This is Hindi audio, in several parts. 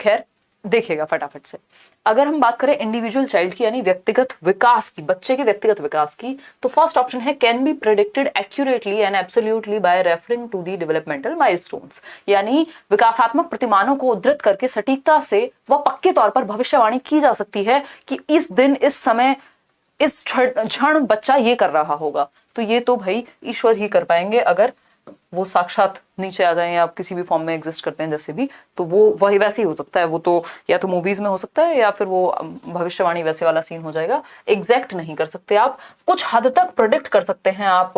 खैर देखिएगा फटाफट से। अगर हम बात करें इंडिविजुअल चाइल्ड की यानी व्यक्तिगत विकास की, बच्चे के व्यक्तिगत विकास की, तो फर्स्ट ऑप्शन है can be predicted accurately and absolutely by referring to the developmental milestones, यानी विकासात्मक प्रतिमानों को उद्धृत करके सटीकता से व पक्के तौर पर भविष्यवाणी की जा सकती है कि इस दिन इस समय इस क्षण बच्चा ये कर रहा होगा। तो ये तो भाई ईश्वर ही कर पाएंगे, अगर वो साक्षात नीचे आ जाए या किसी भी फॉर्म में एग्जिस्ट करते हैं जैसे भी, तो वो वही वैसे ही हो सकता है। वो तो या तो मूवीज में हो सकता है या फिर वो भविष्यवाणी वैसे वाला सीन हो जाएगा। एग्जैक्ट नहीं कर सकते आप, कुछ हद तक प्रोडिक्ट कर सकते हैं आप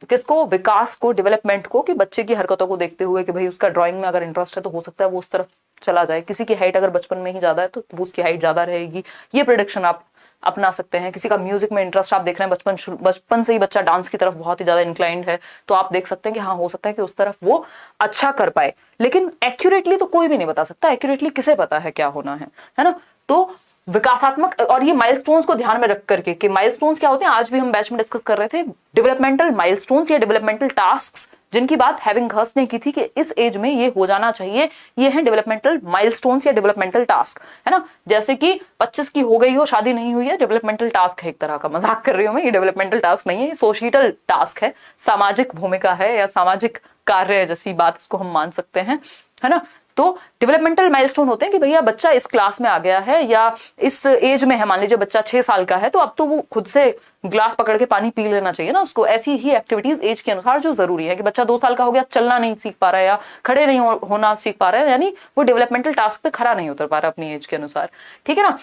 किसको, विकास को, डेवलपमेंट को, कि बच्चे की हरकतों को देखते हुए कि भाई उसका ड्राइंग में अगर इंटरेस्ट है तो हो सकता है वो उस तरफ चला जाए। किसी की हाइट अगर बचपन में ही ज्यादा है तो वो उसकी हाइट ज्यादा रहेगी, ये प्रोडिक्शन आप अपना सकते हैं। किसी का म्यूजिक में इंटरेस्ट आप देख रहे हैं, बचपन से ही बच्चा डांस की तरफ बहुत ही ज्यादा इंक्लाइंड है, तो आप देख सकते हैं कि हाँ हो सकता है कि उस तरफ वो अच्छा कर पाए। लेकिन एक्यूरेटली तो कोई भी नहीं बता सकता, एक्यूरेटली किसे पता है क्या होना है ना। तो विकासात्मक और ये माइलस्टोन्स को ध्यान में रख करके कि माइलस्टोन्स क्या होते हैं, आज भी हम बैच में डिस्कस कर रहे थे। डेवलपमेंटल माइलस्टोन्स या डेवलपमेंटल टास्क्स जिनकी बात हैविंग हर्स्ट ने की थी कि इस एज में ये हो जाना चाहिए, ये है डेवलपमेंटल माइलस्टोन्स या डेवलपमेंटल टास्क, है ना। जैसे कि 25 की हो गई हो, शादी नहीं हुई है, डेवलपमेंटल टास्क है, एक तरह का मजाक कर रही हूं मैं, ये डेवलपमेंटल टास्क नहीं है, ये सोशियल टास्क है, सामाजिक भूमिका है या सामाजिक कार्य जैसी बात इसको हम मान सकते हैं, है ना। तो डेवलपमेंटल माइलस्टोन होते हैं कि भैया बच्चा इस क्लास में आ गया है या इस एज में है, मान लीजिए बच्चा 6 साल का है तो अब तो वो खुद से ग्लास पकड़ के पानी पी लेना चाहिए ना उसको। ऐसी ही एक्टिविटीज एज के अनुसार जो जरूरी है, कि बच्चा 2 साल का हो गया, चलना नहीं सीख पा रहा है या खड़े नहीं होना सीख पा रहा है, यानी वो डेवलपमेंटल टास्क पे खड़ा नहीं उतर पा रहा अपनी एज के अनुसार, ठीक है ना।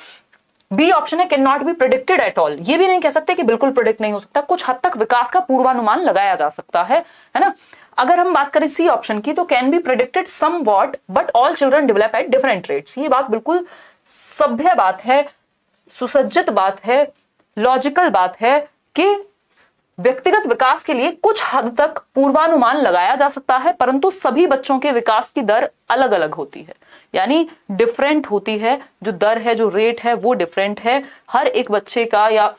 बी ऑप्शन है can not B predicted at all, ये भी नहीं कह सकते कि बिल्कुल प्रेडिक्ट नहीं हो सकता, कुछ हद तक विकास का पूर्वानुमान लगाया जा सकता है ना। अगर हम बात करें सी ऑप्शन की तो can be predicted somewhat but all children develop at different rates, ये बात बिल्कुल सभ्य बात है, सुसज्जित बात है, लॉजिकल बात है कि व्यक्तिगत विकास के लिए कुछ हद तक पूर्वानुमान लगाया जा सकता है, परंतु सभी बच्चों के विकास की दर अलग अलग होती है, यानी डिफरेंट होती है। जो दर है, जो रेट है वो डिफरेंट है हर एक बच्चे का। या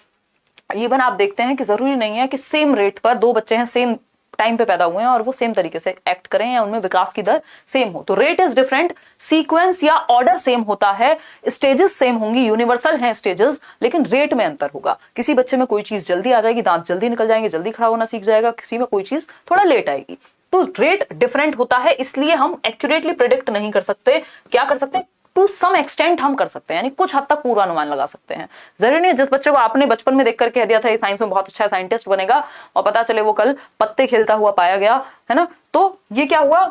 इवन आप देखते हैं कि जरूरी नहीं है कि सेम रेट पर दो बच्चे हैं, सेम टाइम पे पैदा हुए हैं और वो सेम तरीके से एक्ट करें या उनमें विकास की दर सेम हो। तो रेट इज डिफरेंट, सीक्वेंस या ऑर्डर सेम होता है, स्टेजेस सेम होंगी, यूनिवर्सल हैं स्टेजेस, लेकिन रेट में अंतर होगा। किसी बच्चे में कोई चीज जल्दी आ जाएगी, दांत जल्दी निकल जाएंगे, जल्दी खड़ा होना सीख जाएगा, किसी में कोई चीज थोड़ा लेट आएगी। तो रेट डिफरेंट होता है, इसलिए हम एक्यूरेटली प्रेडिक्ट नहीं कर सकते। क्या कर सकते हैं, टू सम एक्सटेंट हम कर सकते हैं, यानी कुछ हद तक पूर्वानुमान लगा सकते हैं। जरूरी नहीं है जिस बच्चे को आपने बचपन में देख कर कह दिया था ये साइंस में बहुत अच्छा साइंटिस्ट बनेगा और पता चले वो कल पत्ते खेलता हुआ पाया गया, है ना, तो ये क्या हुआ,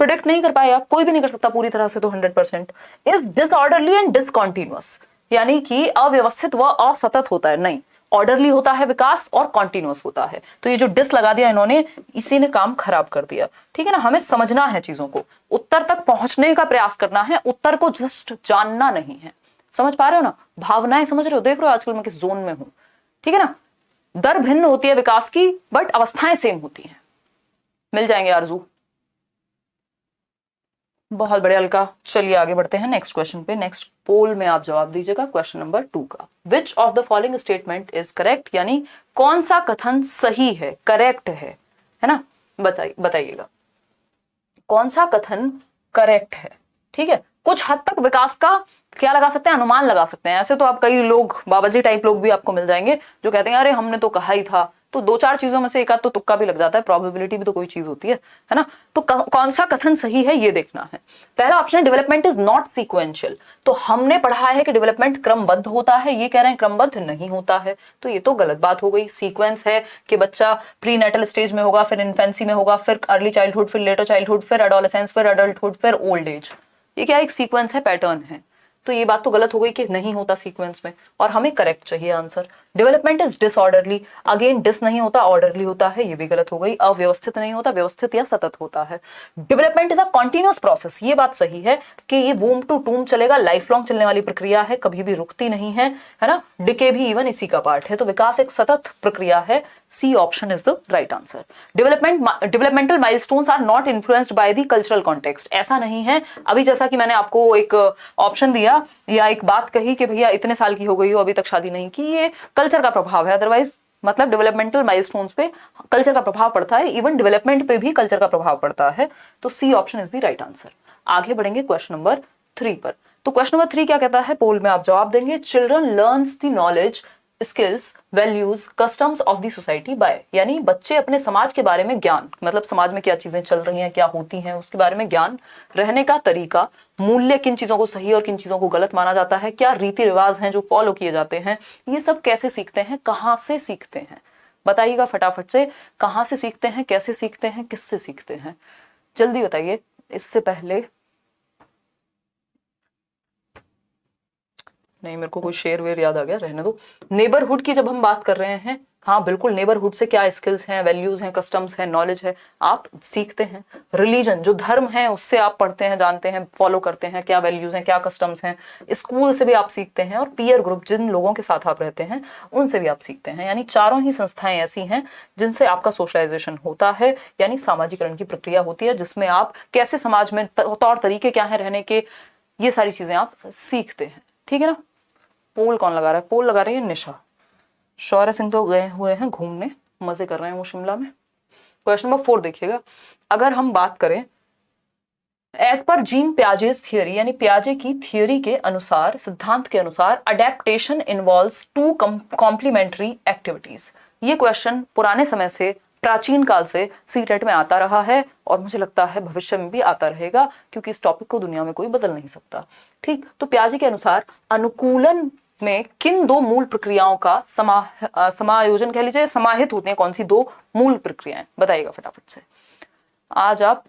प्रिडिक्ट नहीं कर पाया, कोई भी नहीं कर सकता पूरी तरह से तो 100%। इज डिसऑर्डरली एंड डिसकॉन्टिन्यूअस, यानी कि अव्यवस्थित व असतत होता है, नहीं, ऑर्डरली होता है विकास और कॉन्टिन्यूअस होता है। तो ये जो डिस लगा दिया इन्होंने, इसी ने काम खराब कर दिया, ठीक है ना। हमें समझना है चीजों को, उत्तर तक पहुंचने का प्रयास करना है, उत्तर को जस्ट जानना नहीं है। समझ पा रहे हो ना, भावनाएं समझ रहे हो, देख रहे हो आजकल मैं किस जोन में हूं, ठीक है ना। दर भिन्न होती है विकास की बट अवस्थाएं सेम होती हैं। मिल जाएंगे आरजू, बहुत बढ़िया अलका। चलिए आगे बढ़ते हैं नेक्स्ट क्वेश्चन पे। नेक्स्ट पोल में आप जवाब दीजिएगा क्वेश्चन नंबर 2 का। विच of the following statement is correct, यानी कौन सा कथन सही है, करेक्ट है ना, बताइएगा कौन सा कथन करेक्ट है, ठीक है। कुछ हद तक विकास का क्या लगा सकते हैं, अनुमान लगा सकते हैं। ऐसे तो आप कई लोग, बाबाजी टाइप लोग भी आपको मिल जाएंगे जो कहते हैं अरे हमने तो कहा ही था, तो 2-4 चीजों में से एक आध तो तुक्का भी लग जाता है, प्रोबेबिलिटी भी तो कोई चीज होती है ना। तो कौन सा कथन सही है ये देखना है। पहला ऑप्शन है डेवलपमेंट इज नॉट सीक्वेंशियल, तो हमने पढ़ा है कि डेवलपमेंट क्रमबद्ध होता है, ये कह रहे हैं क्रमबद्ध नहीं होता है, तो ये तो गलत बात हो गई। सीक्वेंस है कि बच्चा प्री नेटल स्टेज में होगा, फिर इन्फेंसी में होगा, फिर अर्ली चाइल्डहुड, फिर लेटर चाइल्डहुड, फिर एडोलेसेंस, फिर अडल्टहुड, फिर ओल्ड एज, ये क्या एक सीक्वेंस है, पैटर्न है। तो ये बात तो गलत हो गई कि नहीं होता सीक्वेंस में, और हमें करेक्ट चाहिए answer. Development is disorderly, again dis नहीं होता, ऑर्डरली होता है, ये भी गलत हो गई। अव्यवस्थित नहीं होता, व्यवस्थित या सतत होता है। Development is a continuous process, ये बात सही है कि ये वूम टू टूम चलेगा, लाइफ लॉन्ग चलने वाली प्रक्रिया है, कभी भी रुकती नहीं है ना। डिके भी इवन इसी का पार्ट है, तो विकास एक सतत प्रक्रिया है। C option is the right answer. Developmental milestones are not influenced by the cultural context, ऐसा नहीं है। अभी जैसा कि मैंने आपको एक ऑप्शन दिया या एक बात कही कि भैया इतने साल की हो गई हो अभी तक शादी नहीं की, ये कल्चर का प्रभाव है। अदरवाइज मतलब डेवलपमेंटल माइलस्टोन्स पे कल्चर का प्रभाव पड़ता है, इवन डेवलपमेंट पे भी कल्चर का प्रभाव पड़ता है। तो C option is the right answer. आगे बढ़ेंगे क्वेश्चन नंबर 3 पर। तो क्वेश्चन नंबर 3 क्या कहता है, पोल में आप जवाब देंगे, children learns the knowledge, skills, values, customs of the society bye, यानी बच्चे अपने समाज के बारे में ज्ञान, मतलब समाज में क्या चीजें चल रही हैं, क्या होती हैं, उसके बारे में ज्ञान, रहने का तरीका, मूल्य, किन चीजों को सही और किन चीजों को गलत माना जाता है, क्या रीति रिवाज हैं जो फॉलो किए जाते हैं, ये सब कैसे सीखते हैं, कहाँ से सीखते हैं, बताइएगा फटाफट से, कहाँ से सीखते हैं, कैसे सीखते हैं, किससे सीखते हैं, जल्दी बताइए। इससे पहले नहीं, मेरे को कोई शेर वेर याद आ गया, रहने दो। नेबरहुड की जब हम बात कर रहे हैं, हाँ बिल्कुल, नेबरहुड से क्या स्किल्स हैं, वैल्यूज हैं, कस्टम्स हैं, नॉलेज है, आप सीखते हैं। रिलीजन, जो धर्म है उससे आप पढ़ते हैं, जानते हैं, फॉलो करते हैं, क्या वैल्यूज हैं, क्या कस्टम्स हैं। स्कूल से भी आप सीखते हैं, और पीयर ग्रुप, जिन लोगों के साथ आप रहते हैं उनसे भी आप सीखते हैं। यानी चारों ही संस्थाएं ऐसी हैं जिनसे आपका सोशलाइजेशन होता है, यानी सामाजिकरण की प्रक्रिया होती है, जिसमें आप कैसे समाज में तौर तरीके क्या है रहने के, ये सारी चीजें आप सीखते हैं। ठीक है ना। पोल कौन लगा रहा है, पोल लगा रही है निशा। शौर्य सिंह तो गए हुए हैं घूमने, मजे कर रहे हैं वो शिमला में। क्वेश्चन नंबर 4 देखिएगा, अगर हम बात करें as per gene Piaget's theory, यानी पियाजे की थियोरी के अनुसार, सिद्धांत के अनुसार, अडेप्टेशन इन्वॉल्व्स 2 कॉम्प्लीमेंट्री एक्टिविटीज। ये क्वेश्चन पुराने समय से, प्राचीन काल से सीटेट में आता रहा है, और मुझे लगता है भविष्य में भी आता रहेगा, क्योंकि इस टॉपिक को दुनिया में कोई बदल नहीं सकता। ठीक, तो पियाजे के अनुसार अनुकूलन में किन 2 मूल प्रक्रियाओं का समायोजन कह लीजिए, समाहित होते हैं, कौन सी 2 मूल प्रक्रियाएं, बताइएगा फटाफट से। आज आप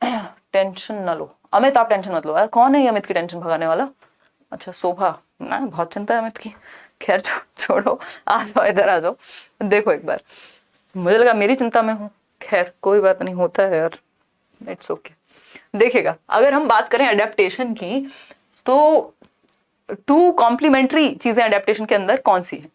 टेंशन न लो, अमित आप टेंशन मत लो। कौन है ये अमित की टेंशन भगाने वाला? अच्छा शोभा ना, बहुत चिंता है अमित की। खैर छोड़ो, आ जाओ इधर आ जाओ, देखो एक बार, मुझे लगा मेरी चिंता में हूँ। खैर कोई बात नहीं, होता है यार, इट्स ओके। देखिएगा, अगर हम बात करें अडेप्टेशन की, तो 2 कॉम्प्लीमेंट्री चीजें अडेप्टेशन के अंदर कौन सी है,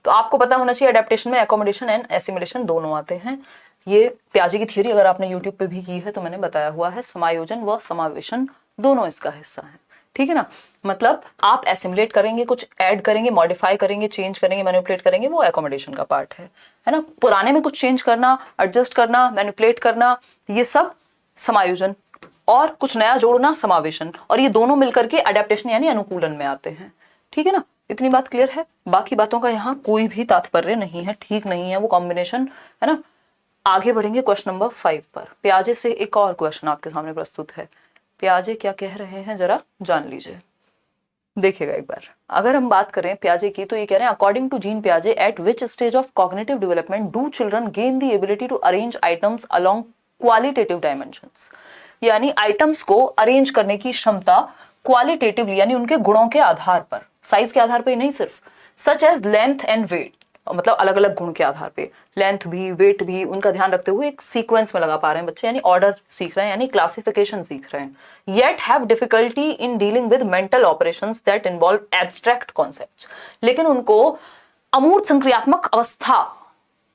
तो आपको पता होना चाहिए अडेप्टेशन में एकोमोडेशन एंड एसिमिलेशन दोनों आते हैं। ये पियाजे की थ्योरी अगर आपने यूट्यूब पे भी की है तो मैंने बताया हुआ है, समायोजन व समावेशन दोनों इसका हिस्सा है। ठीक है ना, मतलब आप एसिमुलेट करेंगे, कुछ ऐड करेंगे, मॉडिफाई करेंगे, चेंज करेंगे, मैनिपुलेट करेंगे, वो एकोमोडेशन का पार्ट है ना। पुराने में कुछ चेंज करना, एडजस्ट करना, मैनिपुलेट करना, ये सब समायोजन, और कुछ नया जोड़ना समावेशन, और ये दोनों मिलकर के अडेप्टेशन यानी अनुकूलन में आते हैं। ठीक है ना, इतनी बात क्लियर है। बाकी बातों का यहाँ कोई भी तात्पर्य नहीं है, ठीक नहीं है वो कॉम्बिनेशन, है ना। आगे बढ़ेंगे क्वेश्चन नंबर 5 पर। पियाजे से एक और क्वेश्चन आपके सामने प्रस्तुत है, पियाजे क्या कह रहे हैं जरा जान लीजिए। देखिएगा एक बार, अगर हम बात करें पियाजे की, तो ये कह रहे हैं अकॉर्डिंग टू जीन पियाजे at which stage of cognitive development do children gain the ability to arrange items along qualitative dimensions, यानी आइटम्स को अरेंज करने की क्षमता क्वालिटेटिवली यानी उनके गुणों के आधार पर, साइज के आधार पर नहीं सिर्फ, such as length and weight, मतलब अलग अलग गुण के आधार पे, लेंथ भी वेट भी उनका ध्यान रखते हुए एक सीक्वेंस में लगा पा रहे हैं बच्चे, यानी ऑर्डर सीख रहे हैं, यानी क्लासिफिकेशन सीख रहे हैं। Yet have difficulty in dealing with mental operations that involve abstract concepts, लेकिन उनको अमूर्त संक्रियात्मक अवस्था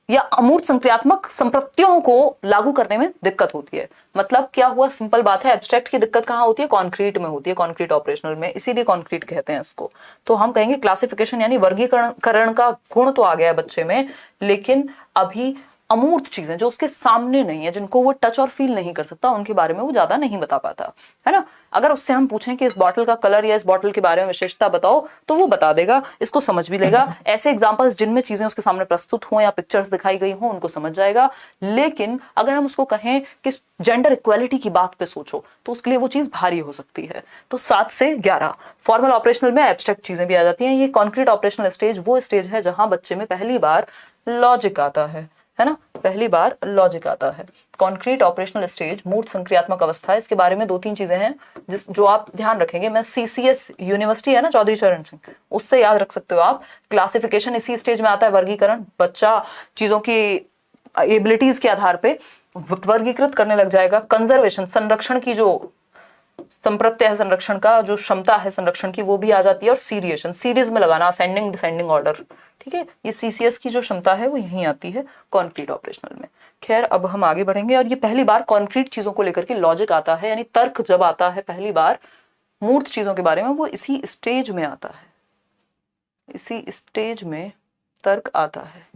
या अमूर्त संक्रियात्मक संप्रत्यों को लागू करने में दिक्कत होती है। मतलब क्या हुआ, सिंपल बात है, एब्स्ट्रैक्ट की दिक्कत कहाँ होती है, कॉन्क्रीट में होती है, कॉन्क्रीट ऑपरेशनल में, इसीलिए कॉन्क्रीट कहते हैं इसको। तो हम कहेंगे क्लासिफिकेशन यानी वर्गीकरण का गुण तो आ गया है बच्चे में, लेकिन अभी अमूर्त चीजें जो उसके सामने नहीं है, जिनको वो टच और फील नहीं कर सकता, उनके बारे में वो ज्यादा नहीं बता पाता, है ना। अगर उससे हम पूछें कि इस बॉटल का कलर या इस बॉटल के बारे में विशेषता बताओ, तो वो बता देगा, इसको समझ भी लेगा। ऐसे एग्जांपल्स जिनमें चीजें उसके सामने प्रस्तुत हो या पिक्चर्स दिखाई गई हो, उनको समझ जाएगा। लेकिन अगर हम उसको कहें कि जेंडर इक्वालिटी की बात पे सोचो, तो उसके लिए वो चीज भारी हो सकती है। तो 7 से 11 फॉर्मल ऑपरेशनल में एब्स्ट्रैक्ट चीजें भी आ जाती हैं। ये कॉन्क्रीट ऑपरेशनल स्टेज वो स्टेज है जहां बच्चे में पहली बार लॉजिक आता है ना, पहली बार लॉजिक आता है। कॉन्क्रीट ऑपरेशनल स्टेज मूर्त संक्रियात्मक अवस्था, इसके बारे में 2-3 चीजें हैं जो आप ध्यान रखेंगे। मैं CCS यूनिवर्सिटी है ना चौधरी चरण सिंह, उससे याद रख सकते हो आप। क्लासिफिकेशन इसी स्टेज में आता है, वर्गीकरण, बच्चा चीजों की एबिलिटीज के आधार पे वर्गीकृत करने लग जाएगा। कंजर्वेशन, संरक्षण की जो संप्रत्य है, संरक्षण का जो क्षमता है संरक्षण की, वो भी आ जाती है। और सीरिएशन, सीरीज में लगाना, असेंडिंग डिसेंडिंग ऑर्डर, ठीक है, ये CCS की जो क्षमता है वो यहीं आती है कॉन्क्रीट ऑपरेशनल में। खैर अब हम आगे बढ़ेंगे, और ये पहली बार कॉन्क्रीट चीजों को लेकर के लॉजिक आता है, यानी तर्क जब आता है पहली बार मूर्त चीजों के बारे में, वो इसी स्टेज में आता है, इसी स्टेज में तर्क आता है।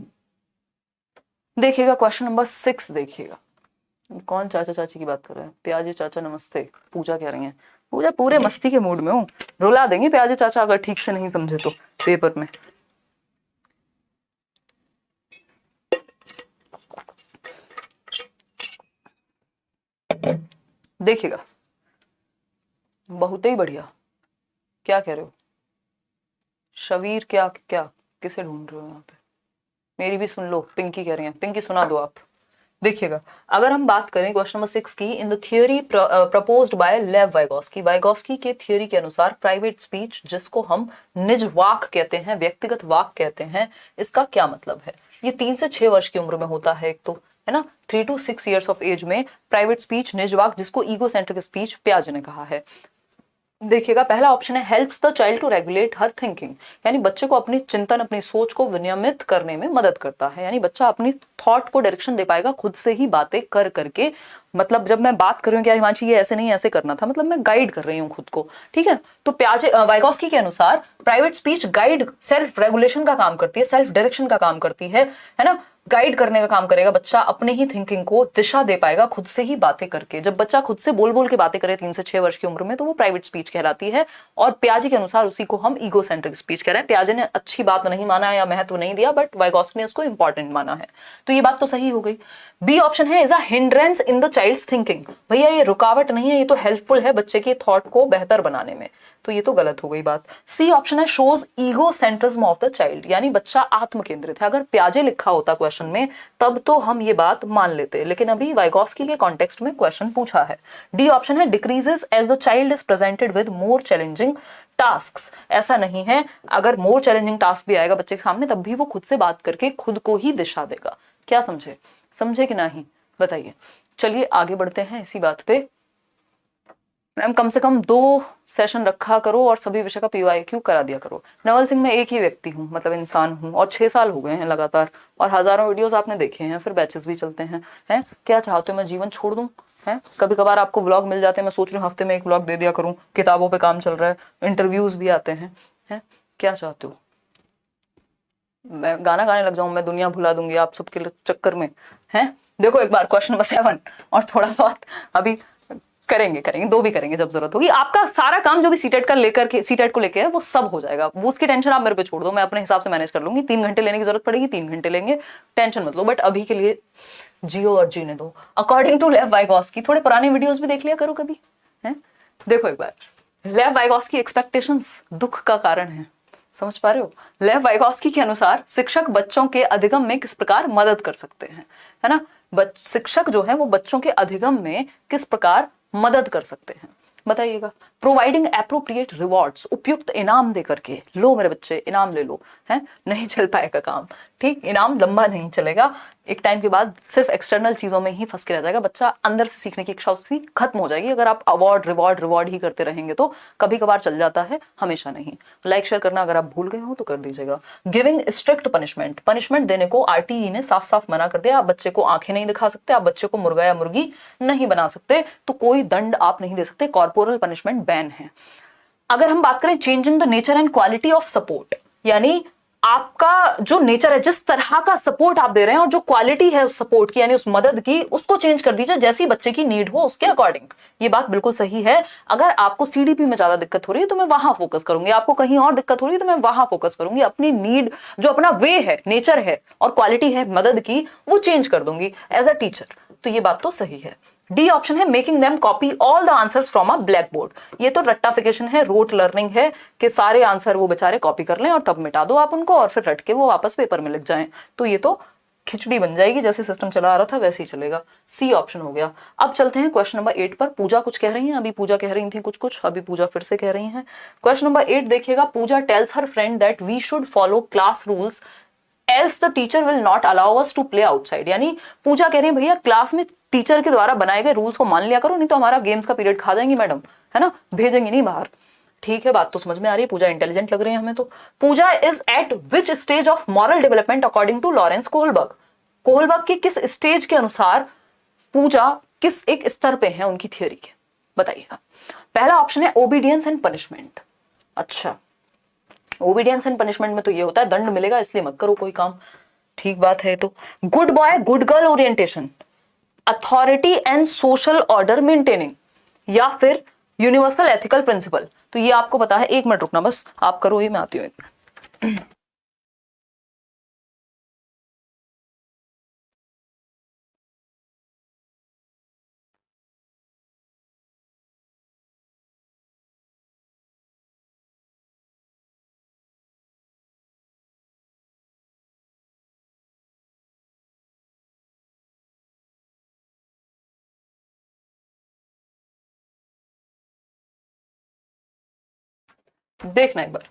देखिएगा क्वेश्चन नंबर 6 देखिएगा। कौन चाचा चाची की बात कर रहे हैं? प्याजी चाचा नमस्ते, पूजा कह रही हैं। पूजा पूरे मस्ती के मूड में हूँ, रुला देंगे प्याजे चाचा अगर ठीक से नहीं समझे तो पेपर में। देखिएगा, बहुत ही बढ़िया। क्या कह रहे हो शबीर? क्या क्या किसे ढूंढ रहे हो यहाँ पे? मेरी भी सुन लो, पिंकी कह रही है। पिंकी सुना दो आप। देखिएगा, अगर हम बात करें क्वेश्चन नंबर 6 की, in the theory proposed by लेव वाइगोस्की, वाइगोस्की के थियोरी के अनुसार प्राइवेट स्पीच, जिसको हम निज वाक कहते हैं, व्यक्तिगत वाक कहते हैं, इसका क्या मतलब है? ये 3 से 6 वर्ष की उम्र में होता है, एक तो है ना, 3 to 6 years ऑफ एज में प्राइवेट स्पीच, निज वाक, जिसको ईगो सेंट्रिक स्पीच पियाजे ने कहा है। देखिएगा, पहला ऑप्शन है helps the child to regulate her thinking, यानी बच्चे को अपनी चिंतन, अपनी सोच को विनियमित करने में मदद करता है, यानी बच्चा अपनी थॉट को डायरेक्शन दे पाएगा खुद से ही बातें कर करके। मतलब जब मैं बात कर रही हूँ कि हिमांशी ये ऐसे नहीं ऐसे करना था, मतलब मैं गाइड कर रही हूँ खुद को, ठीक है। तो पियाजे वाइगोस्की के अनुसार private speech guide, self regulation का काम करती है, सेल्फ डायरेक्शन का काम करती है ना, गाइड करने का काम करेगा। बच्चा अपने ही थिंकिंग को दिशा दे पाएगा खुद से ही बातें करके। जब बच्चा खुद से बोल बोल के बातें करे 3 से 6 वर्ष की उम्र में, तो वो प्राइवेट स्पीच कहलाती है। और पियाजे के अनुसार उसी को हम ईगो सेंट्रिक स्पीच कह रहे हैं। पियाजे ने अच्छी बात नहीं माना या महत्व नहीं दिया, बट वाइगोस्की ने उसको इंपॉर्टेंट माना है। तो ये बात तो सही हो गई। बी ऑप्शन है is a hindrance in the child's thinking, भैया ये रुकावट नहीं है, ये तो हेल्पफुल है बच्चे के थॉट को बेहतर बनाने में, तो ये तो गलत हो गई बात। सी ऑप्शन है shows ego centrism of the child, यानी बच्चा आत्म केंद्रित है। अगर पियाजे लिखा होता क्वेश्चन में तब तो हम ये बात मान लेते, लेकिन अभी वाइगोस्की के कॉन्टेक्स्ट में क्वेश्चन पूछा है। डी ऑप्शन है decreases as the child is presented with more challenging tasks, ऐसा नहीं है, अगर मोर चैलेंजिंग टास्क भी आएगा बच्चे के सामने तब भी वो खुद से बात करके खुद को ही दिशा देगा। क्या समझे? समझे कि नहीं बताइए। चलिए आगे बढ़ते हैं इसी बात पे। मैम कम से कम 2 सेशन रखा करो और सभी विषय का PYQ करा दिया करो। नवल सिंह, मैं एक ही व्यक्ति हूँ, मतलब इंसान हूँ, और 6 साल हो गए हैं लगातार, और हजारों वीडियोस आपने देखे हैं, फिर बैचेस भी चलते हैं। हैं क्या चाहते हो मैं जीवन छोड़ दूं? हैं कभी कभार आपको व्लॉग मिल जाते हैं, मैं सोच रही हूँ हफ्ते में 1 व्लॉग दे दिया करूँ, किताबों पे काम चल रहा है, इंटरव्यूज भी आते हैं। हैं क्या चाहते हो? मैं गाना गाने लग जाऊं, मैं दुनिया भुला दूंगी आप सबके चक्कर में? हैं देखो, एक बार क्वेश्चन नंबर 7 और थोड़ा बहुत अभी करेंगे 2 भी करेंगे जब जरूरत होगी। आपका सारा काम जो भी सीटेट का लेकर के, सीटेट को लेके है, वो सब हो जाएगा। वो उसकी टेंशन आप मेरे पे छोड़ दो, मैं अपने हिसाब से मैनेज कर लूंगी। 3 घंटे लेने की जरूरत पड़ेगी 3 घंटे लेंगे, टेंशन मत लो। बट अभी के लिए जियो और जीने दो अकॉर्डिंग टू लेव वाइगोस्की। थोड़े पुराने वीडियोस भी देख लिया करो कभी। है देखो एक बार, लेव वाइगोस्की एक्सपेक्टेशंस दुख का कारण है, समझ पा रहे हो? लेव वाइगोस्की के अनुसार शिक्षक बच्चों के अधिगम में किस प्रकार मदद कर सकते हैं, है ना। शिक्षक जो है वो बच्चों के अधिगम में किस प्रकार मदद कर सकते हैं, बताइएगा। प्रोवाइडिंग एप्रोप्रिएट रिवॉर्ड्स, उपयुक्त इनाम दे करके, लो मेरे बच्चे इनाम ले लो, है नहीं चल पाएगा काम, ठीक, इनाम लंबा नहीं चलेगा, एक टाइम के बाद सिर्फ एक्सटर्नल चीजों में ही फंस के रह जाएगा बच्चा, अंदर से सीखने की इच्छा उसकी खत्म हो जाएगी। अगर आप अवार्ड रिवॉर्ड ही करते रहेंगे तो कभी कभार चल जाता है, हमेशा नहीं। लाइक शेयर करना अगर आप भूल गए हो तो कर दीजिएगा। गिविंग स्ट्रिक्ट पनिशमेंट देने को RTE ने साफ साफ मना कर दिया। आप बच्चे को आंखें नहीं दिखा सकते, आप बच्चे को मुर्गा या मुर्गी नहीं बना सकते, तो कोई दंड आप नहीं दे सकते, कॉर्पोरल पनिशमेंट बैन है। अगर हम बात करें changing the nature and quality of support, यानी आपका जो नेचर है, जिस तरह का सपोर्ट आप दे रहे हैं और जो क्वालिटी है उस सपोर्ट की, यानी उस मदद की, उसको चेंज कर दीजिए जैसी बच्चे की नीड हो उसके अकॉर्डिंग। ये बात बिल्कुल सही है। अगर आपको CDP में ज्यादा दिक्कत हो रही है तो मैं वहां फोकस करूंगी, आपको कहीं और दिक्कत हो रही है तो मैं वहां फोकस करूंगी। अपनी नीड, जो अपना वे है, नेचर है और क्वालिटी है मदद की, वो चेंज कर दूंगी एज अ टीचर। तो ये बात तो सही है। डी ऑप्शन है making them copy all the answers from a black board. ये तो रट्टाफिकेशन है, रोट लर्निंग है कि सारे आंसर वो बेचारे कॉपी कर लें और तब मिटा दो आप उनको और फिर रट के वो वापस पेपर में लिख जाएं। तो ये तो खिचड़ी बन जाएगी, जैसे सिस्टम चला आ रहा था वैसे ही चलेगा। सी ऑप्शन हो गया। अब चलते हैं क्वेश्चन नंबर 8 पर। पूजा कुछ कह रही हैं, अभी पूजा कह रही थी कुछ, अभी पूजा फिर से कह रही हैं। क्वेश्चन नंबर 8 देखिएगा। Pooja tells her friend that we should follow class rules else the teacher will not allow us to play outside. यानी पूजा कह रही है भैया क्लास में टीचर के द्वारा बनाए गए रूल्स को मान लिया करो, नहीं तो हमारा गेम्स का पीरियड खा जाएंगी मैडम, है ना, भेजेंगी नहीं बाहर। ठीक है, बात तो समझ में आ रही है। पूजा इंटेलिजेंट लग रही है हमें तो। Pooja is at which stage of moral development according to Lawrence Kohlberg. Kohlberg की किस स्टेज के अनुसार पूजा किस एक स्तर पे है उनकी थियोरी के, बताइएगा। पहला ऑप्शन है ओबीडियंस एंड पनिशमेंट। अच्छा, ओबीडियंस एंड पनिशमेंट में तो ये होता है दंड मिलेगा इसलिए मत करो कोई काम, ठीक बात है। तो good boy good girl orientation, authority and social order maintaining, या फिर यूनिवर्सल एथिकल प्रिंसिपल, तो ये आपको पता है। 1 मिनट रुकना बस, आप करो ये, मैं आती हूँ 1 मिनट। देखना एक बार,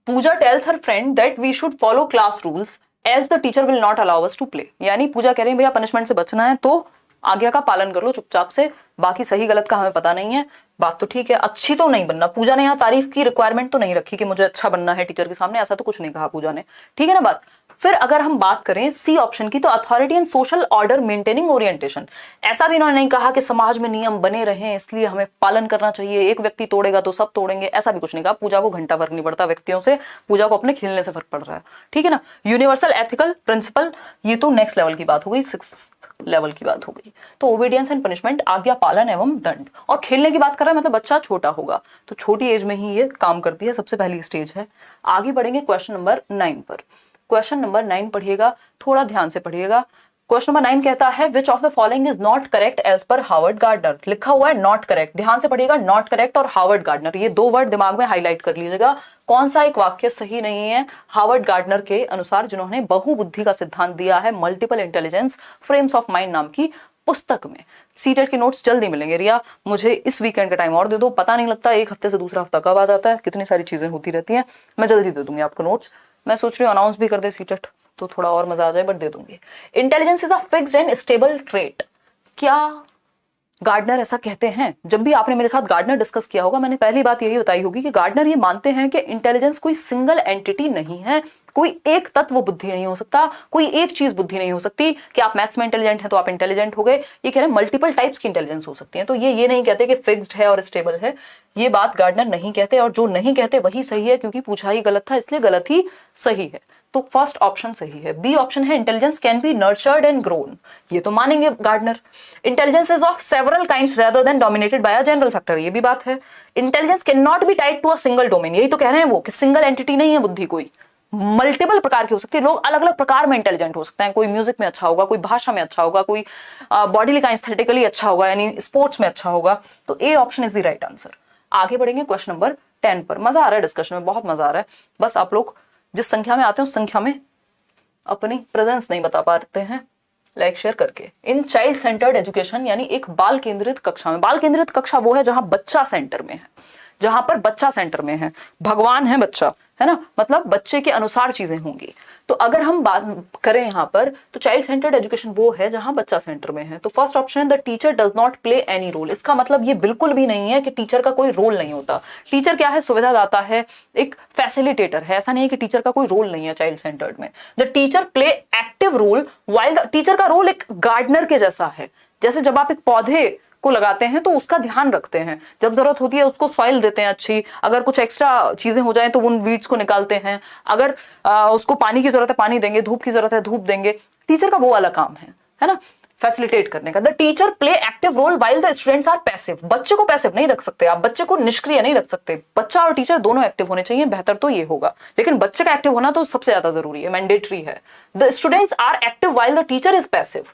Pooja tells her friend that we should follow class rules as the teacher will not allow us to play. यानी पूजा कह रही है भैया पनिशमेंट से बचना है तो आज्ञा का पालन कर लो चुपचाप से, बाकी सही गलत का हमें पता नहीं है। बात तो ठीक है, अच्छी तो नहीं बनना। पूजा ने यहाँ तारीफ की रिक्वायरमेंट तो नहीं रखी कि मुझे अच्छा बनना है टीचर के सामने, ऐसा तो कुछ नहीं कहा पूजा ने, ठीक है ना बात। फिर अगर हम बात करें सी ऑप्शन की, तो authority and social order maintaining orientation, ऐसा भी इन्होंने नहीं कहा कि समाज में नियम बने रहे इसलिए हमें पालन करना चाहिए, एक व्यक्ति तोड़ेगा तो सब तोड़ेंगे, ऐसा भी कुछ नहीं कहा। पूजा को घंटा फर्क नहीं पड़ता व्यक्तियों से, पूजा को अपने खेलने से फर्क पड़ रहा है, ठीक है ना। यूनिवर्सल एथिकल प्रिंसिपल, ये तो नेक्स्ट लेवल की बात हो गई, 6th लेवल की बात हो गई। तो ओबीडियंस एंड पनिशमेंट, आज्ञा पालन एवं दंड। और खेलने की बात कर रहा है मतलब बच्चा छोटा होगा, तो छोटी एज में ही ये काम करती है, सबसे पहली स्टेज है। आगे बढ़ेंगे क्वेश्चन नंबर 9 पर। क्वेश्चन नंबर 9 पढ़िएगा, थोड़ा ध्यान से पढ़िएगा। क्वेश्चन नंबर 9 कहता है which of the following is not correct as per Howard Gardner. लिखा हुआ है नॉट करेक्ट, ध्यान से पढ़िएगा, नॉट करेक्ट और हार्वर्ड गार्डनर, ये 2 वर्ड दिमाग में हाईलाइट कर लीजिएगा। कौन सा एक वाक्य सही नहीं है हार्वर्ड गार्डनर के अनुसार, जिन्होंने बहुबुद्धि का सिद्धांत दिया है multiple intelligence frames of mind नाम की पुस्तक में। सीटेट के नोट्स जल्दी मिलेंगे। रिया मुझे इस वीकेंड का टाइम और दे दो, पता नहीं लगता एक हफ्ते से दूसरा हफ्ता कब आ जाता है, कितनी सारी चीजें होती रहती हैं। मैं जल्दी दे दूंगी आपको नोट्स। मैं सोच रही हूँ अनाउंस भी कर दे सीटेट तो थोड़ा और मजा आ जाए, बट दे दूंगी। Intelligence is a fixed and stable trait, क्या गार्डनर ऐसा कहते हैं? जब भी आपने मेरे साथ गार्डनर डिस्कस किया होगा, मैंने पहली बात यही बताई होगी कि गार्डनर ये मानते हैं कि इंटेलिजेंस कोई सिंगल एंटिटी नहीं है, कोई एक तत्व बुद्धि नहीं हो सकता, कोई एक चीज बुद्धि नहीं हो सकती कि आप मैथ्स में इंटेलिजेंट हैं तो आप इंटेलिजेंट हो गए। ये कह रहे हैं मल्टीपल टाइप्स की इंटेलिजेंस हो सकती है, तो ये नहीं कहते कि फिक्स्ड है और स्टेबल है, ये बात गार्डनर नहीं कहते। और जो नहीं कहते वही सही है, क्योंकि पूछा ही गलत था इसलिए गलत ही सही है। तो फर्स्ट ऑप्शन सही है। बी ऑप्शन है intelligence can be nurtured and grown, ये तो मानेंगे Gardner. Intelligence is of several kinds rather than dominated by a general factor, ये भी बात है। Intelligence can not be tied to a single domain, यही तो कह रहे हैं वो कि सिंगल एंटिटी नहीं है बुद्धि, कोई मल्टीपल प्रकार की हो सकती है। लोग अलग अलग प्रकार में इंटेलिजेंट हो सकते हैं, कोई म्यूजिक में अच्छा होगा, कोई भाषा में अच्छा होगा, कोई बॉडी का एस्थेटिकली अच्छा होगा, यानी स्पोर्ट्स में अच्छा होगा। तो A option is the right answer. आगे बढ़ेंगे क्वेश्चन नंबर 10 पर। मजा आ रहा है डिस्कशन में, बहुत मजा आ रहा है। बस आप लोग जिस संख्या में आते हैं उस संख्या में अपनी प्रेजेंस नहीं बता पाते हैं लाइक शेयर करके। इन चाइल्ड सेंटर्ड एजुकेशन, यानी एक बाल केंद्रित कक्षा में, बाल केंद्रित कक्षा वो है जहां बच्चा सेंटर में है, जहां पर बच्चा सेंटर में है, भगवान है बच्चा, है ना, मतलब बच्चे के अनुसार चीजें होंगी। तो अगर हम बात करें यहाँ पर, तो चाइल्ड सेंटर्ड एजुकेशन वो है जहां बच्चा सेंटर में है। तो फर्स्ट ऑप्शन है the teacher does not play any role. इसका मतलब ये बिल्कुल भी नहीं है कि टीचर का कोई रोल नहीं होता। टीचर क्या है? सुविधादाता है, एक फैसिलिटेटर है। ऐसा नहीं है कि टीचर का कोई रोल नहीं है चाइल्ड सेंटर्ड में। The teacher play active role while the teacher का रोल एक गार्डनर के जैसा है। जैसे जब आप एक पौधे को लगाते हैं तो उसका ध्यान रखते हैं, जब जरूरत होती है उसको सॉइल देते हैं अच्छी, अगर कुछ एक्स्ट्रा चीजें हो जाएं तो उन वीड्स को निकालते हैं, अगर उसको पानी की जरूरत है पानी देंगे, धूप की जरूरत है धूप देंगे। टीचर का वो वाला काम है ना, फैसिलिटेट करने का। The teacher play active role while the students are passive. बच्चे को पैसिव नहीं रख सकते आप, बच्चे को निष्क्रिय नहीं रख सकते। बच्चा और टीचर दोनों एक्टिव होने चाहिए, बेहतर तो ये होगा, लेकिन बच्चे का एक्टिव होना तो सबसे ज्यादा जरूरी है, मैंडेटरी है। The students are active while the teacher is passive,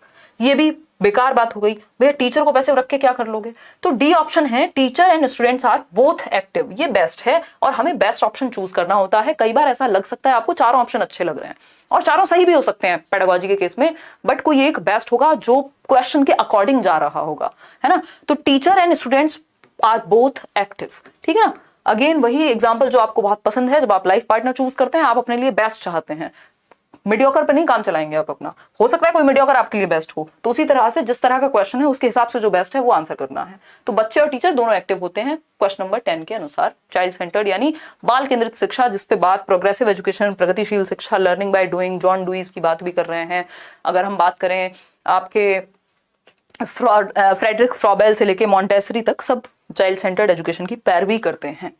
ये भी बेकार बात हो गई भैया, टीचर को पैसिव रख के क्या कर लोगे। तो डी ऑप्शन है teacher and students are both active, ये बेस्ट है और हमें बेस्ट ऑप्शन चूज करना होता है। कई बार ऐसा लग सकता है आपको चारों ऑप्शन अच्छे लग रहे हैं और चारों सही भी हो सकते हैं पेडागोजी के केस में, बट कोई एक बेस्ट होगा जो क्वेश्चन के अकॉर्डिंग जा रहा होगा, है ना। तो teacher and students are both active, ठीक है ना। अगेन वही एग्जाम्पल जो आपको बहुत पसंद है, जब आप लाइफ पार्टनर चूज करते हैं आप अपने लिए बेस्ट चाहते हैं, मीडियोकर पर नहीं काम चलाएंगे आप अपना। हो सकता है कोई मीडियोकर आपके लिए बेस्ट हो, तो उसी तरह से जिस तरह का क्वेश्चन है उसके हिसाब से जो बेस्ट है वो आंसर करना है। तो बच्चे और टीचर दोनों एक्टिव होते हैं क्वेश्चन नंबर 10 के अनुसार। चाइल्ड सेंटर्ड यानी बाल केंद्रित शिक्षा, जिसपे बात प्रोग्रेसिव एजुकेशन, प्रगतिशील शिक्षा, लर्निंग बाय डूइंग, जॉन डुईस की बात भी कर रहे हैं। अगर हम बात करें आपके फ्रेडरिक फ्रॉबेल से लेके मॉन्टेसरी तक, सब चाइल्ड सेंटर्ड एजुकेशन की पैरवी करते हैं।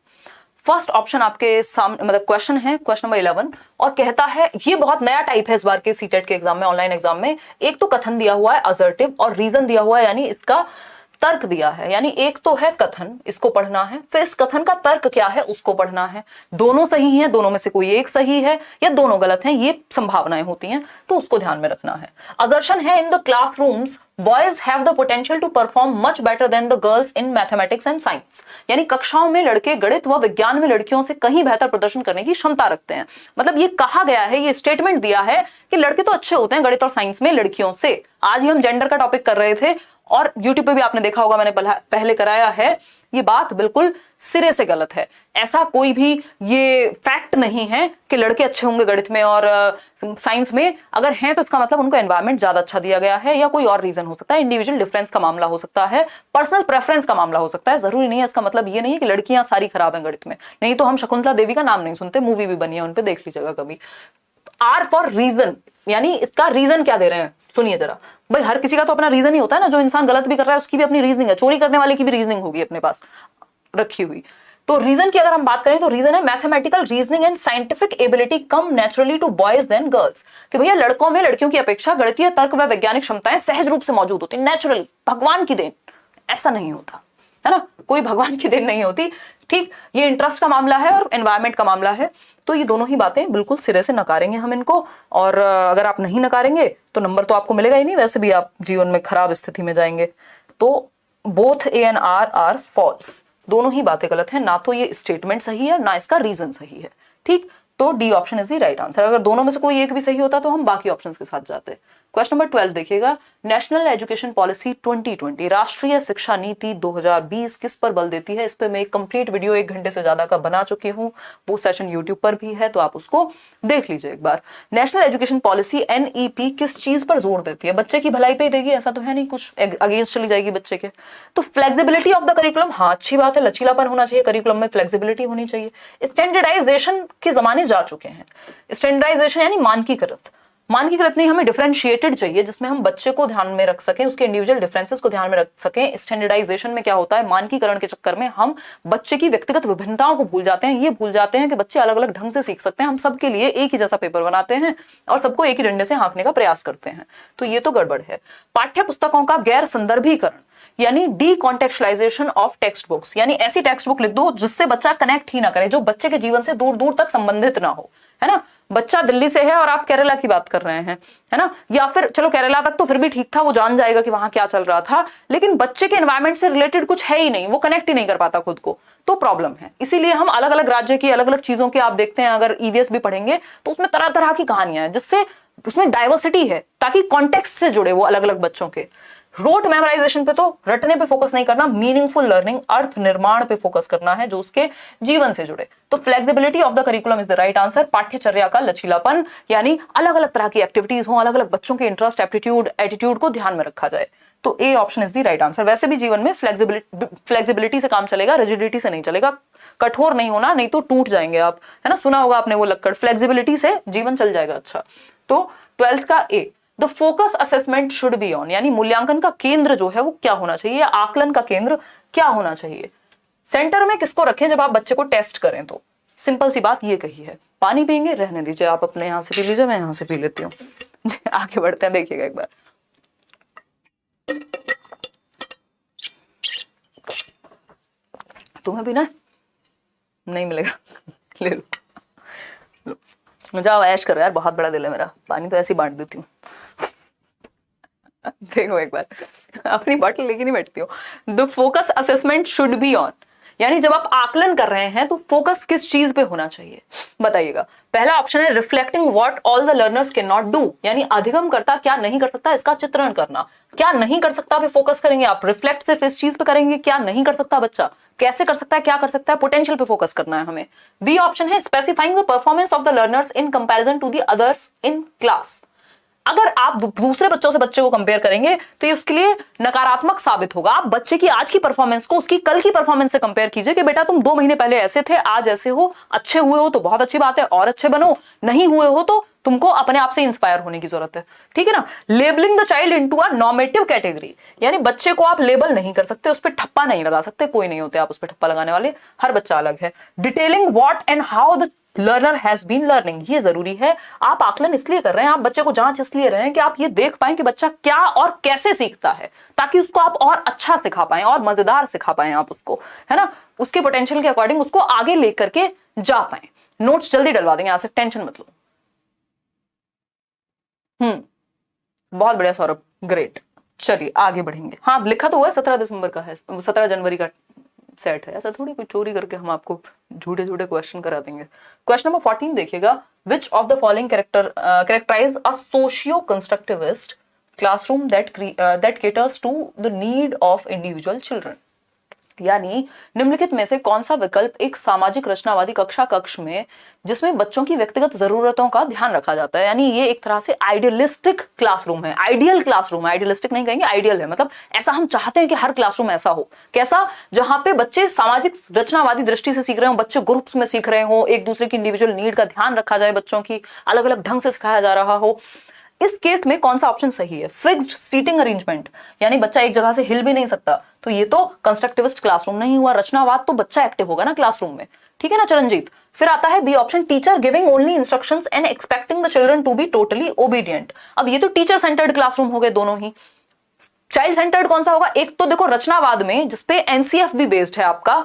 फर्स्ट ऑप्शन आपके सामने, मतलब क्वेश्चन है क्वेश्चन नंबर 11 और कहता है, ये बहुत नया टाइप है इस बार के सीटेट के एग्जाम में, ऑनलाइन एग्जाम में। एक तो कथन दिया हुआ है असर्टिव और रीजन दिया हुआ है, यानी इसका तर्क दिया है, यानी एक तो है कथन, इसको पढ़ना है, फिर इस कथन का तर्क क्या है उसको पढ़ना है, दोनों सही हैं, दोनों में से कोई एक सही है या दोनों गलत हैं, ये संभावनाएं होती हैं, तो उसको ध्यान में रखना है। असर्शन है in the classrooms boys have the potential to perform much better than the girls in mathematics and science, यानी कक्षाओं में लड़के गणित व विज्ञान में लड़कियों से कहीं बेहतर प्रदर्शन करने की क्षमता रखते हैं। मतलब ये कहा गया है, ये स्टेटमेंट दिया है कि लड़के तो अच्छे होते हैं गणित और साइंस में लड़कियों से। आज ही हम जेंडर का टॉपिक कर रहे थे और यूट्यूब पे भी आपने देखा होगा, मैंने पहले कराया है। ये बात बिल्कुल सिरे से गलत है। ऐसा कोई भी ये फैक्ट नहीं है कि लड़के अच्छे होंगे गणित में और साइंस में। अगर हैं तो इसका मतलब उनको एनवायरनमेंट ज्यादा अच्छा दिया गया है या कोई और रीजन हो सकता है, इंडिविजुअल डिफरेंस का मामला हो सकता है, पर्सनल प्रेफरेंस का मामला हो सकता है। जरूरी नहीं है, इसका मतलब ये नहीं है कि लड़कियां सारी खराब हैं गणित में। नहीं तो हम शकुंतला देवी का नाम नहीं सुनते, मूवी भी बनी है उन पे, देख लीजिएगा कभी। आर फॉर रीजन, यानी इसका रीजन क्या दे रहे हैं सुनिए जरा। भाई हर किसी का तो अपना रीजन ही होता है ना, जो इंसान गलत भी कर रहा है उसकी भी अपनी रीजनिंग है, चोरी करने वाले की भी रीजनिंग होगी अपने पास रखी हुई। तो रीजन की अगर हम बात करें तो रीजन है mathematical reasoning and scientific ability come naturally to boys than girls, कि भैया लड़कों में लड़कियों की अपेक्षा गणितीय तर्क व वैज्ञानिक क्षमताएं सहज रूप से मौजूद होती, नेचुरली, भगवान की देन। ऐसा नहीं होता है ना, कोई भगवान की देन नहीं होती। ठीक, ये इंटरेस्ट का मामला है और एनवायरमेंट का मामला है। तो ये दोनों ही बातें बिल्कुल सिरे से नकारेंगे हम इनको, और अगर आप नहीं नकारेंगे तो नंबर तो आपको मिलेगा ही नहीं, वैसे भी आप जीवन में खराब स्थिति में जाएंगे। तो both A and R false, दोनों ही बातें गलत हैं, ना तो ये स्टेटमेंट सही है ना इसका रीजन सही है। ठीक, तो D option is the right answer. अगर दोनों में से कोई एक भी सही होता तो हम बाकी ऑप्शंस के साथ जाते। क्वेश्चन नंबर 12 देखिएगा, नेशनल एजुकेशन पॉलिसी 2020, राष्ट्रीय शिक्षा नीति 2020 किस पर बल देती है? इस पर मैं एक कंप्लीट वीडियो 1 घंटे से ज्यादा का बना चुकी हूँ, वो सेशन यूट्यूब पर भी है, तो आप उसको देख लीजिए एक बार। नेशनल एजुकेशन पॉलिसी एनईपी किस चीज पर जोर देती है? बच्चे की भलाई पे देगी, ऐसा तो है नहीं कुछ अगेंस्ट चली जाएगी बच्चे के। तो फ्लेक्सिबिलिटी ऑफ द करिकुलम, हाँ अच्छी बात है, लचीलापन होना चाहिए करिकुलम में, फ्लेक्सिबिलिटी होनी चाहिए। स्टैंडर्डाइजेशन के जमाने जा चुके हैं, स्टैंडर्डाइजेशन यानी मानकीकृत, मानकीकृत नहीं, हमें डिफरेंशिएटेड चाहिए जिसमें हम बच्चे को ध्यान में रख सकें, उसके इंडिविजुअल डिफरेंसेस को ध्यान में रख सकें। स्टैंडर्डाइजेशन में क्या होता है, मानकीकरण के चक्कर में हम बच्चे की व्यक्तिगत विभिन्नताओं को भूल जाते हैं। ये भूल जाते हैं कि बच्चे अलग अलग ढंग से सीख सकते हैं। हम सबके लिए एक ही जैसा पेपर बनाते हैं और सबको एक ही डंडे से हाँकने का प्रयास करते हैं, तो ये तो गड़बड़ है। पाठ्य पुस्तकों का गैर संदर्भीकरण यानी डी कॉन्टेक्चुअलाइजेशन ऑफ टेक्स्ट बुक्स, यानी ऐसी टेक्स्ट बुक लिख दो जिससे बच्चा कनेक्ट ही ना करे, जो बच्चे के जीवन से दूर दूर तक संबंधित ना हो, है ना। बच्चा दिल्ली से है और आप केरला की बात कर रहे हैं, है ना, या फिर चलो केरला तक तो फिर भी ठीक था, वो जान जाएगा कि वहां क्या चल रहा था, लेकिन बच्चे के एनवायरनमेंट से रिलेटेड कुछ है ही नहीं, वो कनेक्ट ही नहीं कर पाता खुद को, तो प्रॉब्लम है। इसीलिए हम अलग अलग राज्य की अलग अलग चीजों के आप देखते हैं, अगर ईवीएस भी पढ़ेंगे तो उसमें तरह तरह की कहानियां हैं, जिससे उसमें डाइवर्सिटी है, ताकि कॉन्टेक्स्ट से जुड़े वो अलग अलग बच्चों के। रोट मेमोराइजेशन पे तो रटने पे फोकस नहीं करना, मीनिंगफुल लर्निंग, अर्थ निर्माण पे फोकस करना है जो उसके जीवन से जुड़े। तो flexibility of the curriculum is the right answer. पाठ्यचर्या का लचीलापन यानी अलग अलग तरह की एक्टिविटीज हो, अलग अलग बच्चों के इंटरेस्ट, एप्टीट्यूड, एटीट्यूड को ध्यान में रखा जाए, तो A option is the right answer. वैसे भी जीवन में फ्लेक्सिबिलिटी से काम चलेगा, रिजिडिटी से नहीं चलेगा। कठोर नहीं होना, नहीं तो टूट जाएंगे आप, है ना, सुना होगा आपने वो लक्कड़, फ्लेक्सिबिलिटी से जीवन चल जाएगा अच्छा। तो 12th का A, the focus assessment should be on, यानी मूल्यांकन का केंद्र जो है वो क्या होना चाहिए, आकलन का केंद्र क्या होना चाहिए, सेंटर में किसको रखें जब आप बच्चे को टेस्ट करें। तो सिंपल सी बात ये कही है। पानी पियेंगे, रहने दीजिए, आप अपने यहां से पी लीजिए, मैं यहां से पी लेती हूँ। आगे बढ़ते हैं, देखिएगा एक बार। तुम्हें भी ना नहीं मिलेगा, ले लो, जाओ ऐश करो यार, बहुत बड़ा दिल है मेरा, पानी तो ऐसे ही बांट देती हूँ। देखो एक बार, अपनी बॉटल लेके नहीं बैठती हूँ। The focus assessment should be on, यानी जब आप आकलन कर रहे हैं तो फोकस किस चीज पे होना चाहिए, बताइएगा। पहला ऑप्शन है reflecting what all the learners can not do, यानी अधिगम करता क्या नहीं कर सकता इसका चित्रण करना। क्या नहीं कर सकता पे फोकस करेंगे आप, रिफ्लेक्ट सिर्फ इस चीज पे करेंगे, क्या नहीं कर सकता बच्चा, कैसे कर सकता है, क्या कर सकता है, पोटेंशियल पे फोकस करना है हमें। बी ऑप्शन है specifying the performance of the learners in comparison to the others in class. अगर आप दूसरे बच्चों से बच्चे को कंपेयर करेंगे तो ये उसके लिए नकारात्मक साबित होगा। आप बच्चे की आज की परफॉर्मेंस को उसकी कल की परफॉर्मेंस से कंपेयर कीजिए कि बेटा तुम 2 महीने पहले ऐसे थे, आज ऐसे हो, अच्छे हुए हो तो बहुत अच्छी बात है और अच्छे बनो, नहीं हुए हो तो तुमको अपने आप से इंस्पायर होने की जरूरत है, ठीक है ना। Labelling the child into a normative category, यानी बच्चे को आप लेबल नहीं कर सकते, उस पर ठप्पा नहीं लगा सकते, कोई नहीं होते आप उस पर ठप्पा लगाने वाले, हर बच्चा अलग है। Detailing what and how the learner has been learning, ये जरूरी है। आप आकलन इसलिए कर रहे हैं, आप बच्चे को जांच इसलिए रहे हैं कि आप ये देख पाएं कि बच्चा क्या और कैसे सीखता है, ताकि उसको आप और अच्छा सिखा पाएं और मजेदार सिखा पाएं आप उसको, है ना, उसके पोटेंशियल के अकॉर्डिंग उसको आगे लेकर के जा पाए। नोट्स जल्दी डलवा देंगे, यहाँ से टेंशन मत लो। बहुत बढ़िया सौरभ, ग्रेट। चलिए आगे बढ़ेंगे। हाँ लिखा तो हुआ है 17 दिसंबर का है, 17 जनवरी का सेट है, ऐसा थोड़ी कोई चोरी करके हम आपको झूठे झूठे क्वेश्चन करा देंगे। क्वेश्चन नंबर 14 देखिएगा, which of the following characterize a socio constructivist classroom that caters to the need of individual children. यानी निम्नलिखित में से कौन सा विकल्प एक सामाजिक रचनावादी कक्षा कक्ष में जिसमें बच्चों की व्यक्तिगत जरूरतों का ध्यान रखा जाता है, यानी ये एक तरह से आइडियलिस्टिक क्लासरूम है, आइडियल क्लासरूम है, आइडियलिस्टिक नहीं कहेंगे, आइडियल है, मतलब ऐसा हम चाहते हैं कि हर क्लासरूम ऐसा हो। कैसा? जहां पे बच्चे सामाजिक रचनावादी दृष्टि से सीख रहे हो, बच्चे ग्रुप्स में सीख रहे हो, एक दूसरे की इंडिविजुअल नीड का ध्यान रखा जाए, बच्चों की अलग अलग ढंग से सिखाया जा रहा हो। इस केस में कौन सा ऑप्शन सही है? फिक्स्ड सीटिंग अरेंजमेंट, यानी बच्चा एक जगह से हिल भी नहीं सकता, तो ये तो कंस्ट्रक्टिविस्ट क्लासरूम नहीं हुआ। रचनावाद तो बच्चा एक्टिव होगा ना क्लासरूम में, ठीक है ना चरणजीत। फिर आता है B option, teacher giving only instructions and expecting the children to be totally obedient. अब ये तो टीचर सेंटर्ड क्लासरूम हो गए दोनों ही। चाइल्ड सेंटर्ड कौन सा होगा? एक तो देखो रचनावाद में जिसपे एनसीएफ भी बेस्ड है आपका,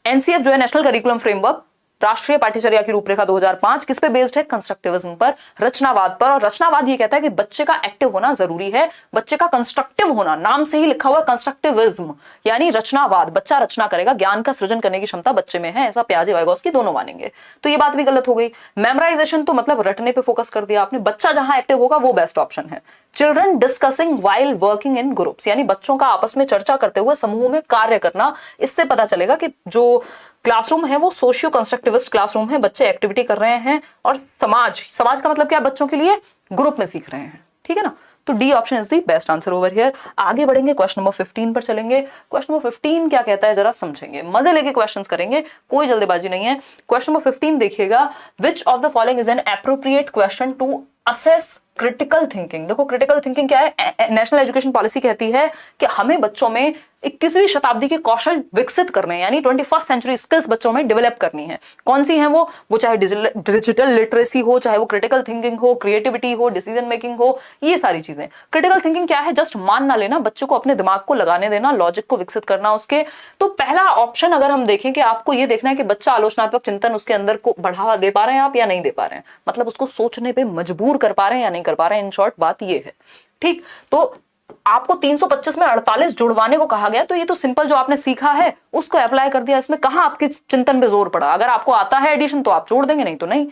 एनसीएफ जो है नेशनल करिकुलम फ्रेमवर्क, राष्ट्रीय पाठ्यचर्या की रूपरेखा 2005, किस पे बेस्ड है? कंस्ट्रक्टिविज्म पर, रचनावाद पर। और रचनावाद ये कहता है कि बच्चे का एक्टिव होना जरूरी है, बच्चे का कंस्ट्रक्टिव होना, नाम से ही लिखा हुआ कंस्ट्रक्टिविज्म यानी रचनावाद, बच्चा रचना करेगा, ज्ञान का सृजन करने की क्षमता बच्चे में है, ऐसा पियाजे वाइगोत्स्की दोनों मानेंगे। तो ये बात भी गलत हो गई। मेमोराइजेशन तो मतलब रटने पे फोकस कर दिया आपने, बच्चा जहां एक्टिव होगा वो बेस्ट ऑप्शन है। Children discussing while working in groups, यानी बच्चों का आपस में चर्चा करते हुए समूह में कार्य करना, इससे पता चलेगा कि जो क्लासरूम है वो सोशियो कंस्ट्रक्टिविस्ट क्लासरूम है, बच्चे एक्टिविटी कर रहे हैं और समाज का मतलब क्या? बच्चों के लिए ग्रुप में सीख रहे हैं, ठीक है ना। तो D option is the best answer over here. आगे बढ़ेंगे, क्वेश्चन नंबर 15 पर चलेंगे। क्वेश्चन नंबर 15 क्या कहता है जरा समझेंगे, मजे लेके क्वेश्चंस करेंगे, कोई जल्दबाजी नहीं है। क्वेश्चन नंबर 15 देखिएगा, which of the following is an appropriate question to assess critical thinking. देखो क्रिटिकल थिंकिंग क्या है? नेशनल एजुकेशन पॉलिसी कहती है कि हमें बच्चों में 21वीं शताब्दी के कौशल विकसित करने हैं, यानी 21st सेंचुरी स्किल्स बच्चों में डेवलप करनी है। कौन सी हैं वो चाहे डिजिटल लिटरेसी हो, चाहे वो क्रिटिकल थिंकिंग हो, क्रिएटिविटी हो, डिसीजन मेकिंग हो, ये सारी चीजें। क्रिटिकल थिंकिंग क्या है? जस्ट मान ना लेना, बच्चों को अपने दिमाग को लगाने देना, लॉजिक को विकसित करना उसके। तो पहला ऑप्शन अगर हम देखें कि आपको ये देखना है कि बच्चा आलोचनात्मक चिंतन उसके अंदर को बढ़ावा दे पा रहे हैं आप या नहीं दे पा रहे हैं, मतलब उसको सोचने पे मजबूर कर पा रहे हैं या नहीं कर पा रहे हैं, इन शॉर्ट बात ये है, ठीक। तो आपको 325 में 48 जुड़वाने को कहा गया, तो ये तो सिंपल जो आपने सीखा है उसको अप्लाई कर दिया, इसमें कहां आपके चिंतन पे जोर पड़ा। अगर आपको आता है एडिशन तो आप जोड़ देंगे, नहीं तो नहीं।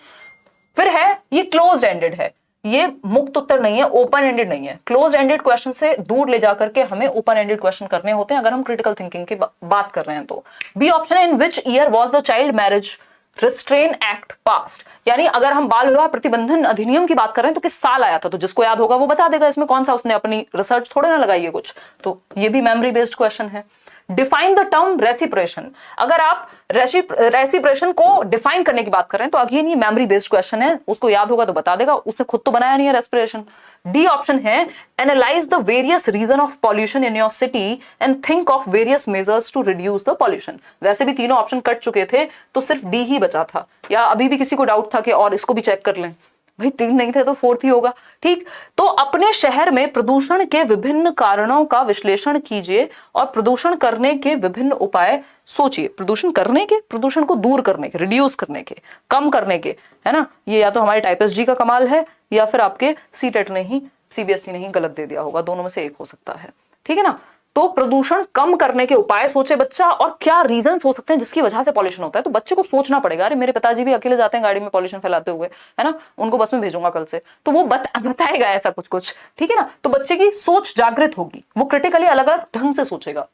फिर है ये क्लोज एंडेड है, ये मुक्त उत्तर नहीं है, ओपन एंडेड नहीं है। क्लोज एंडेड क्वेश्चन से दूर ले जाकर के हमें ओपन एंडेड क्वेश्चन करने होते हैं अगर हम क्रिटिकल थिंकिंग की बात कर रहे हैं तो। बी ऑप्शन है, in which year was the child marriage restraint act passed, यानी अगर हम बाल विवाह प्रतिबंधन अधिनियम की बात कर रहे हैं तो किस साल आया था, तो जिसको याद होगा वो बता देगा, इसमें कौन सा उसने अपनी रिसर्च थोड़े ना लगाई है कुछ, तो ये भी मेमोरी बेस्ड क्वेश्चन है। डिफाइन द टर्म रेसिप्रेशन, अगर आप रेसिप्रेशन को डिफाइन करने की बात कर रहे हैं तो अगेन ये मेमोरी बेस्ड क्वेश्चन है, उसको याद होगा तो बता देगा, उसने खुद तो बनाया नहीं है रेस्पिरेशन। डी ऑप्शन है, analyse the various reason of pollution in your city and think of various measures to reduce the pollution. वैसे भी तीनों ऑप्शन कट चुके थे तो सिर्फ डी ही बचा था, या अभी भी किसी को डाउट था कि और इसको भी चेक कर लें? भाई 3 नहीं थे तो 4th ही होगा, ठीक। तो अपने शहर में प्रदूषण के विभिन्न कारणों का विश्लेषण कीजिए और प्रदूषण करने के विभिन्न उपाय सोचिए। प्रदूषण करने के, प्रदूषण को दूर करने के, रिड्यूस करने के, कम करने के, है ना। ये या तो हमारे टाइपिस्ट जी का कमाल है या फिर आपके सीटेट ने ही, सीबीएसई ने ही गलत दे दिया होगा, दोनों में से एक हो सकता है, ठीक है ना। तो प्रदूषण कम करने के उपाय सोचे बच्चा, और क्या रीजन हो सकते हैं जिसकी वजह से पॉल्यूशन होता है, तो बच्चे को सोचना पड़ेगा। अरे मेरे पिताजी भी अकेले जाते हैं गाड़ी में पॉल्यूशन फैलाते हुए, है ना, उनको बस में भेजूंगा कल से, तो वो बताएगा ऐसा कुछ कुछ, ठीक है ना। तो बच्चे की सोच जागृत होगी, वो क्रिटिकली अलग अलग ढंग से सोचेगा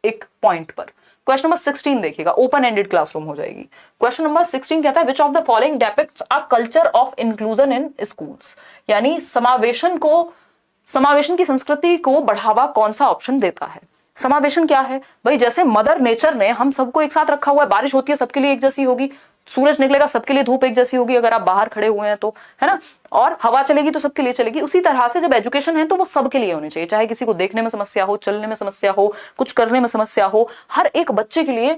एक पॉइंट पर। क्वेश्चन नंबर 16 देखिएगा, ओपन एंडेड क्लासरूम हो जाएगी। क्वेश्चन नंबर 16 कहता है, which of the following depicts a culture of inclusion in schools, यानी समावेशन की संस्कृति को बढ़ावा कौन सा ऑप्शन देता है। समावेशन क्या है भाई? जैसे मदर नेचर ने हम सबको एक साथ रखा हुआ है, बारिश होती है सबके लिए एक जैसी होगी, सूरज निकलेगा सबके लिए धूप एक जैसी होगी अगर आप बाहर खड़े हुए हैं तो, है ना, और हवा चलेगी तो सबके लिए चलेगी। उसी तरह से जब एजुकेशन है तो वो सबके लिए होनी चाहिए, चाहे किसी को देखने में समस्या हो, चलने में समस्या हो, कुछ करने में समस्या हो, हर एक बच्चे के लिए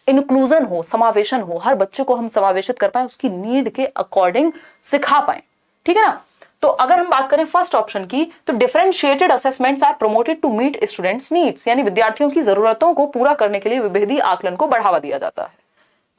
इंक्लूजन हो, समावेशन हो, हर बच्चे को हम समावेशित कर पाए, उसकी नीड के अकॉर्डिंग सिखा पाए, ठीक है ना। तो अगर हम बात करें फर्स्ट ऑप्शन की, तो differentiated assessments are promoted to meet students needs, यानी विद्यार्थियों की जरूरतों को पूरा करने के लिए विभेदी आकलन को बढ़ावा दिया जाता है।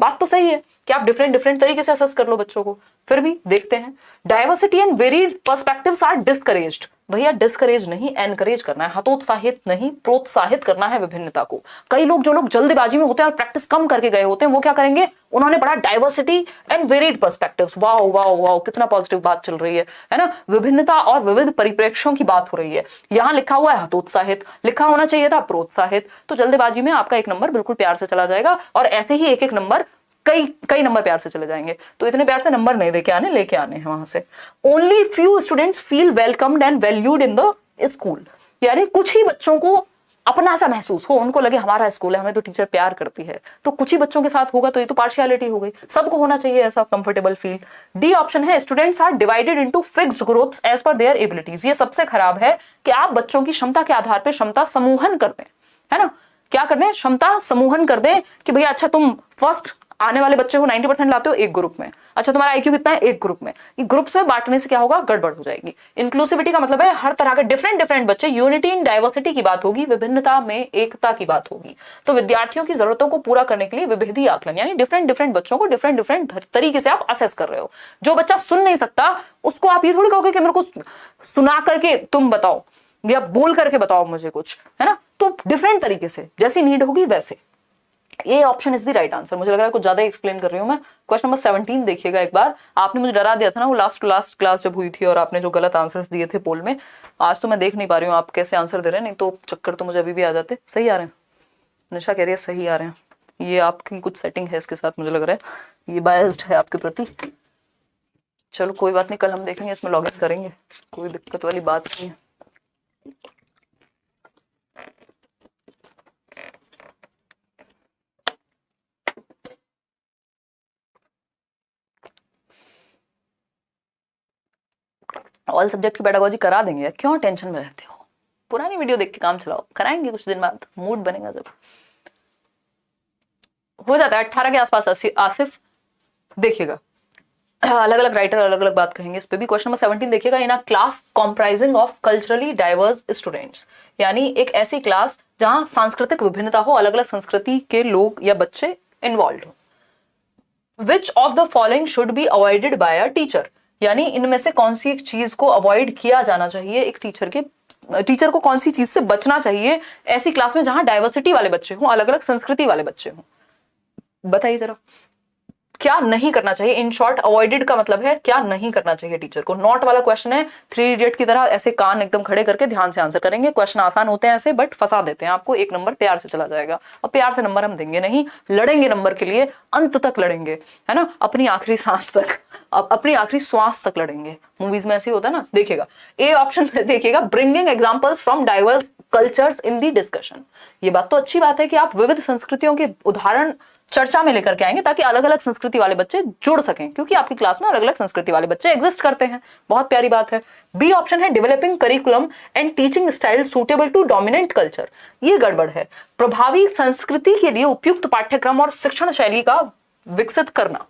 बात तो सही है कि आप डिफरेंट डिफरेंट तरीके से असेस कर लो बच्चों को, फिर भी देखते हैं। Diversity and varied perspectives are discouraged, भैया डिस्करेज नहीं, एनकरेज करना है, हतोत्साहित नहीं, प्रोत्साहित करना है विभिन्नता को। कई लोग, जो लोग जल्दबाजी में होते हैं और प्रैक्टिस कम करके गए होते हैं, वो क्या करेंगे, उन्होंने पढ़ा diversity and varied perspectives, wow wow wow, कितना पॉजिटिव बात चल रही है ना, विभिन्नता और विविध परिप्रेक्ष्यों की बात हो रही है। यहां लिखा हुआ है हतोत्साहित, लिखा होना चाहिए था प्रोत्साहित, तो जल्दबाजी में आपका एक नंबर बिल्कुल प्यार से चला जाएगा, और ऐसे ही एक एक नंबर कई नंबर प्यार से चले जाएंगे। तो इतने प्यार से नंबर नहीं लेके आने हैं वहां से। Only few students feel welcomed and valued in the school, यानी कुछ ही बच्चों को अपना सा महसूस हो, उनको लगे हमारा स्कूल है, हमें तो टीचर प्यार करती है, तो कुछ ही बच्चों के साथ होगा, तो ये तो पार्शियलिटी हो गई, सबको होना चाहिए ऐसा कंफर्टेबल फील। डी ऑप्शन है students are divided into fixed groups as per their abilities, ये सबसे खराब है कि आप बच्चों की क्षमता के आधार पर क्षमता समूहन कर दें, है ना, क्या कर दें, क्षमता समूहन कर दें कि भैया अच्छा तुम फर्स्ट आने वाले बच्चे को 90% लाते हो एक ग्रुप में, अच्छा तुम्हारा आईक्यू कितना है एक ग्रुप में, ग्रुप्स में बांटने से क्या होगा, गड़बड़ हो जाएगी। इंक्लूसिविटी का मतलब है हर तरह के डिफरेंट डिफरेंट बच्चे, यूनिटी इन डाइवर्सिटी की बात होगी, विभिन्नता में एकता की बात होगी। तो विद्यार्थियों की जरूरतों को पूरा करने के लिए विभेदी आकलन, यानी डिफरेंट डिफरेंट बच्चों को डिफरेंट डिफरेंट तरीके से आप असेस कर रहे हो। जो बच्चा सुन नहीं सकता उसको आप ये थोड़ी कहोगे कि मेरे को सुना करके तुम बताओ या बोल करके बताओ मुझे कुछ, है ना, तो डिफरेंट तरीके से जैसी नीड होगी वैसे। ये option is the right answer. मुझे लग रहा है कुछ ज्यादा एक्सप्लेन कर रही हूं मैं। क्वेश्चन नंबर 17 देखिएगा एक बार। आपने मुझे डरा दिया था ना वो लास्ट क्लास जब हुई थी, और आपने जो गलत आंसर्स दिए थे पोल में, आज तो मैं देख नहीं पा रही हूँ आप कैसे आंसर दे रहे हैं, नहीं तो चक्कर तो मुझे अभी भी आ जाते। सही आ रहे हैं, निशा कह रही है सही आ रहे हैं। ये आपकी कुछ सेटिंग है इसके साथ, मुझे लग रहा है ये बायस्ड है आपके प्रति। चलो कोई बात नहीं, कल हम देखेंगे, इसमें लॉग इन करेंगे, कोई दिक्कत वाली बात नहीं है। ऑल सब्जेक्ट की पेडागोजी करा देंगे, क्यों टेंशन में रहते हो, पुरानी वीडियो देख के काम चलाओ, कराएंगे कुछ दिन बाद, मूड बनेगा जब हो जाता है 18 के आसपास। आसिफ देखिएगा, अलग अलग राइटर अलग अलग बात कहेंगे इस पे भी। क्वेश्चन नंबर 17 देखिएगा, in a class comprising of culturally diverse students, यानी एक ऐसी क्लास जहां सांस्कृतिक विभिन्नता हो, अलग अलग संस्कृति के लोग या बच्चे इन्वॉल्व हो। विच of the following should be avoided by a teacher, यानी इनमें से कौन सी एक चीज को अवॉइड किया जाना चाहिए, एक टीचर को कौन सी चीज से बचना चाहिए ऐसी क्लास में जहां डाइवर्सिटी वाले बच्चे हों, अलग अलग संस्कृति वाले बच्चे हों, बताइए जरा क्या नहीं करना चाहिए। इन शॉर्ट अवॉइडेड का मतलब है क्या नहीं करना चाहिए टीचर को। नॉट वाला क्वेश्चन है, 3 इडियट की तरह ऐसे कान एकदम खड़े करके ध्यान से आंसर करेंगे। क्वेश्चन आसान होते हैं ऐसे, बट फंसा देते हैं आपको। एक नंबर प्यार से चला जाएगा, और प्यार से नंबर हम देंगे नहीं, लड़ेंगे नंबर के लिए, अंत तक लड़ेंगे, है ना, अपनी आखिरी सांस तक, अपनी आखिरी श्वास तक लड़ेंगे। मूवीज में ऐसे होता है ना, देखिएगा ए ऑप्शन देखिएगा, bringing examples from diverse cultures in the discussion. ये बात तो अच्छी बात है कि आप विविध संस्कृतियों के उदाहरण चर्चा में लेकर के आएंगे ताकि अलग अलग संस्कृति वाले बच्चे जुड़ सकें, क्योंकि आपकी क्लास में अलग अलग संस्कृति वाले बच्चे एग्जिस्ट करते हैं। बहुत प्यारी बात है। बी ऑप्शन है, developing curriculum and teaching style suitable to dominant culture. ये गड़बड़ है, प्रभावी संस्कृति के लिए उपयुक्त पाठ्यक्रम और शिक्षण शैली का विकसित करना।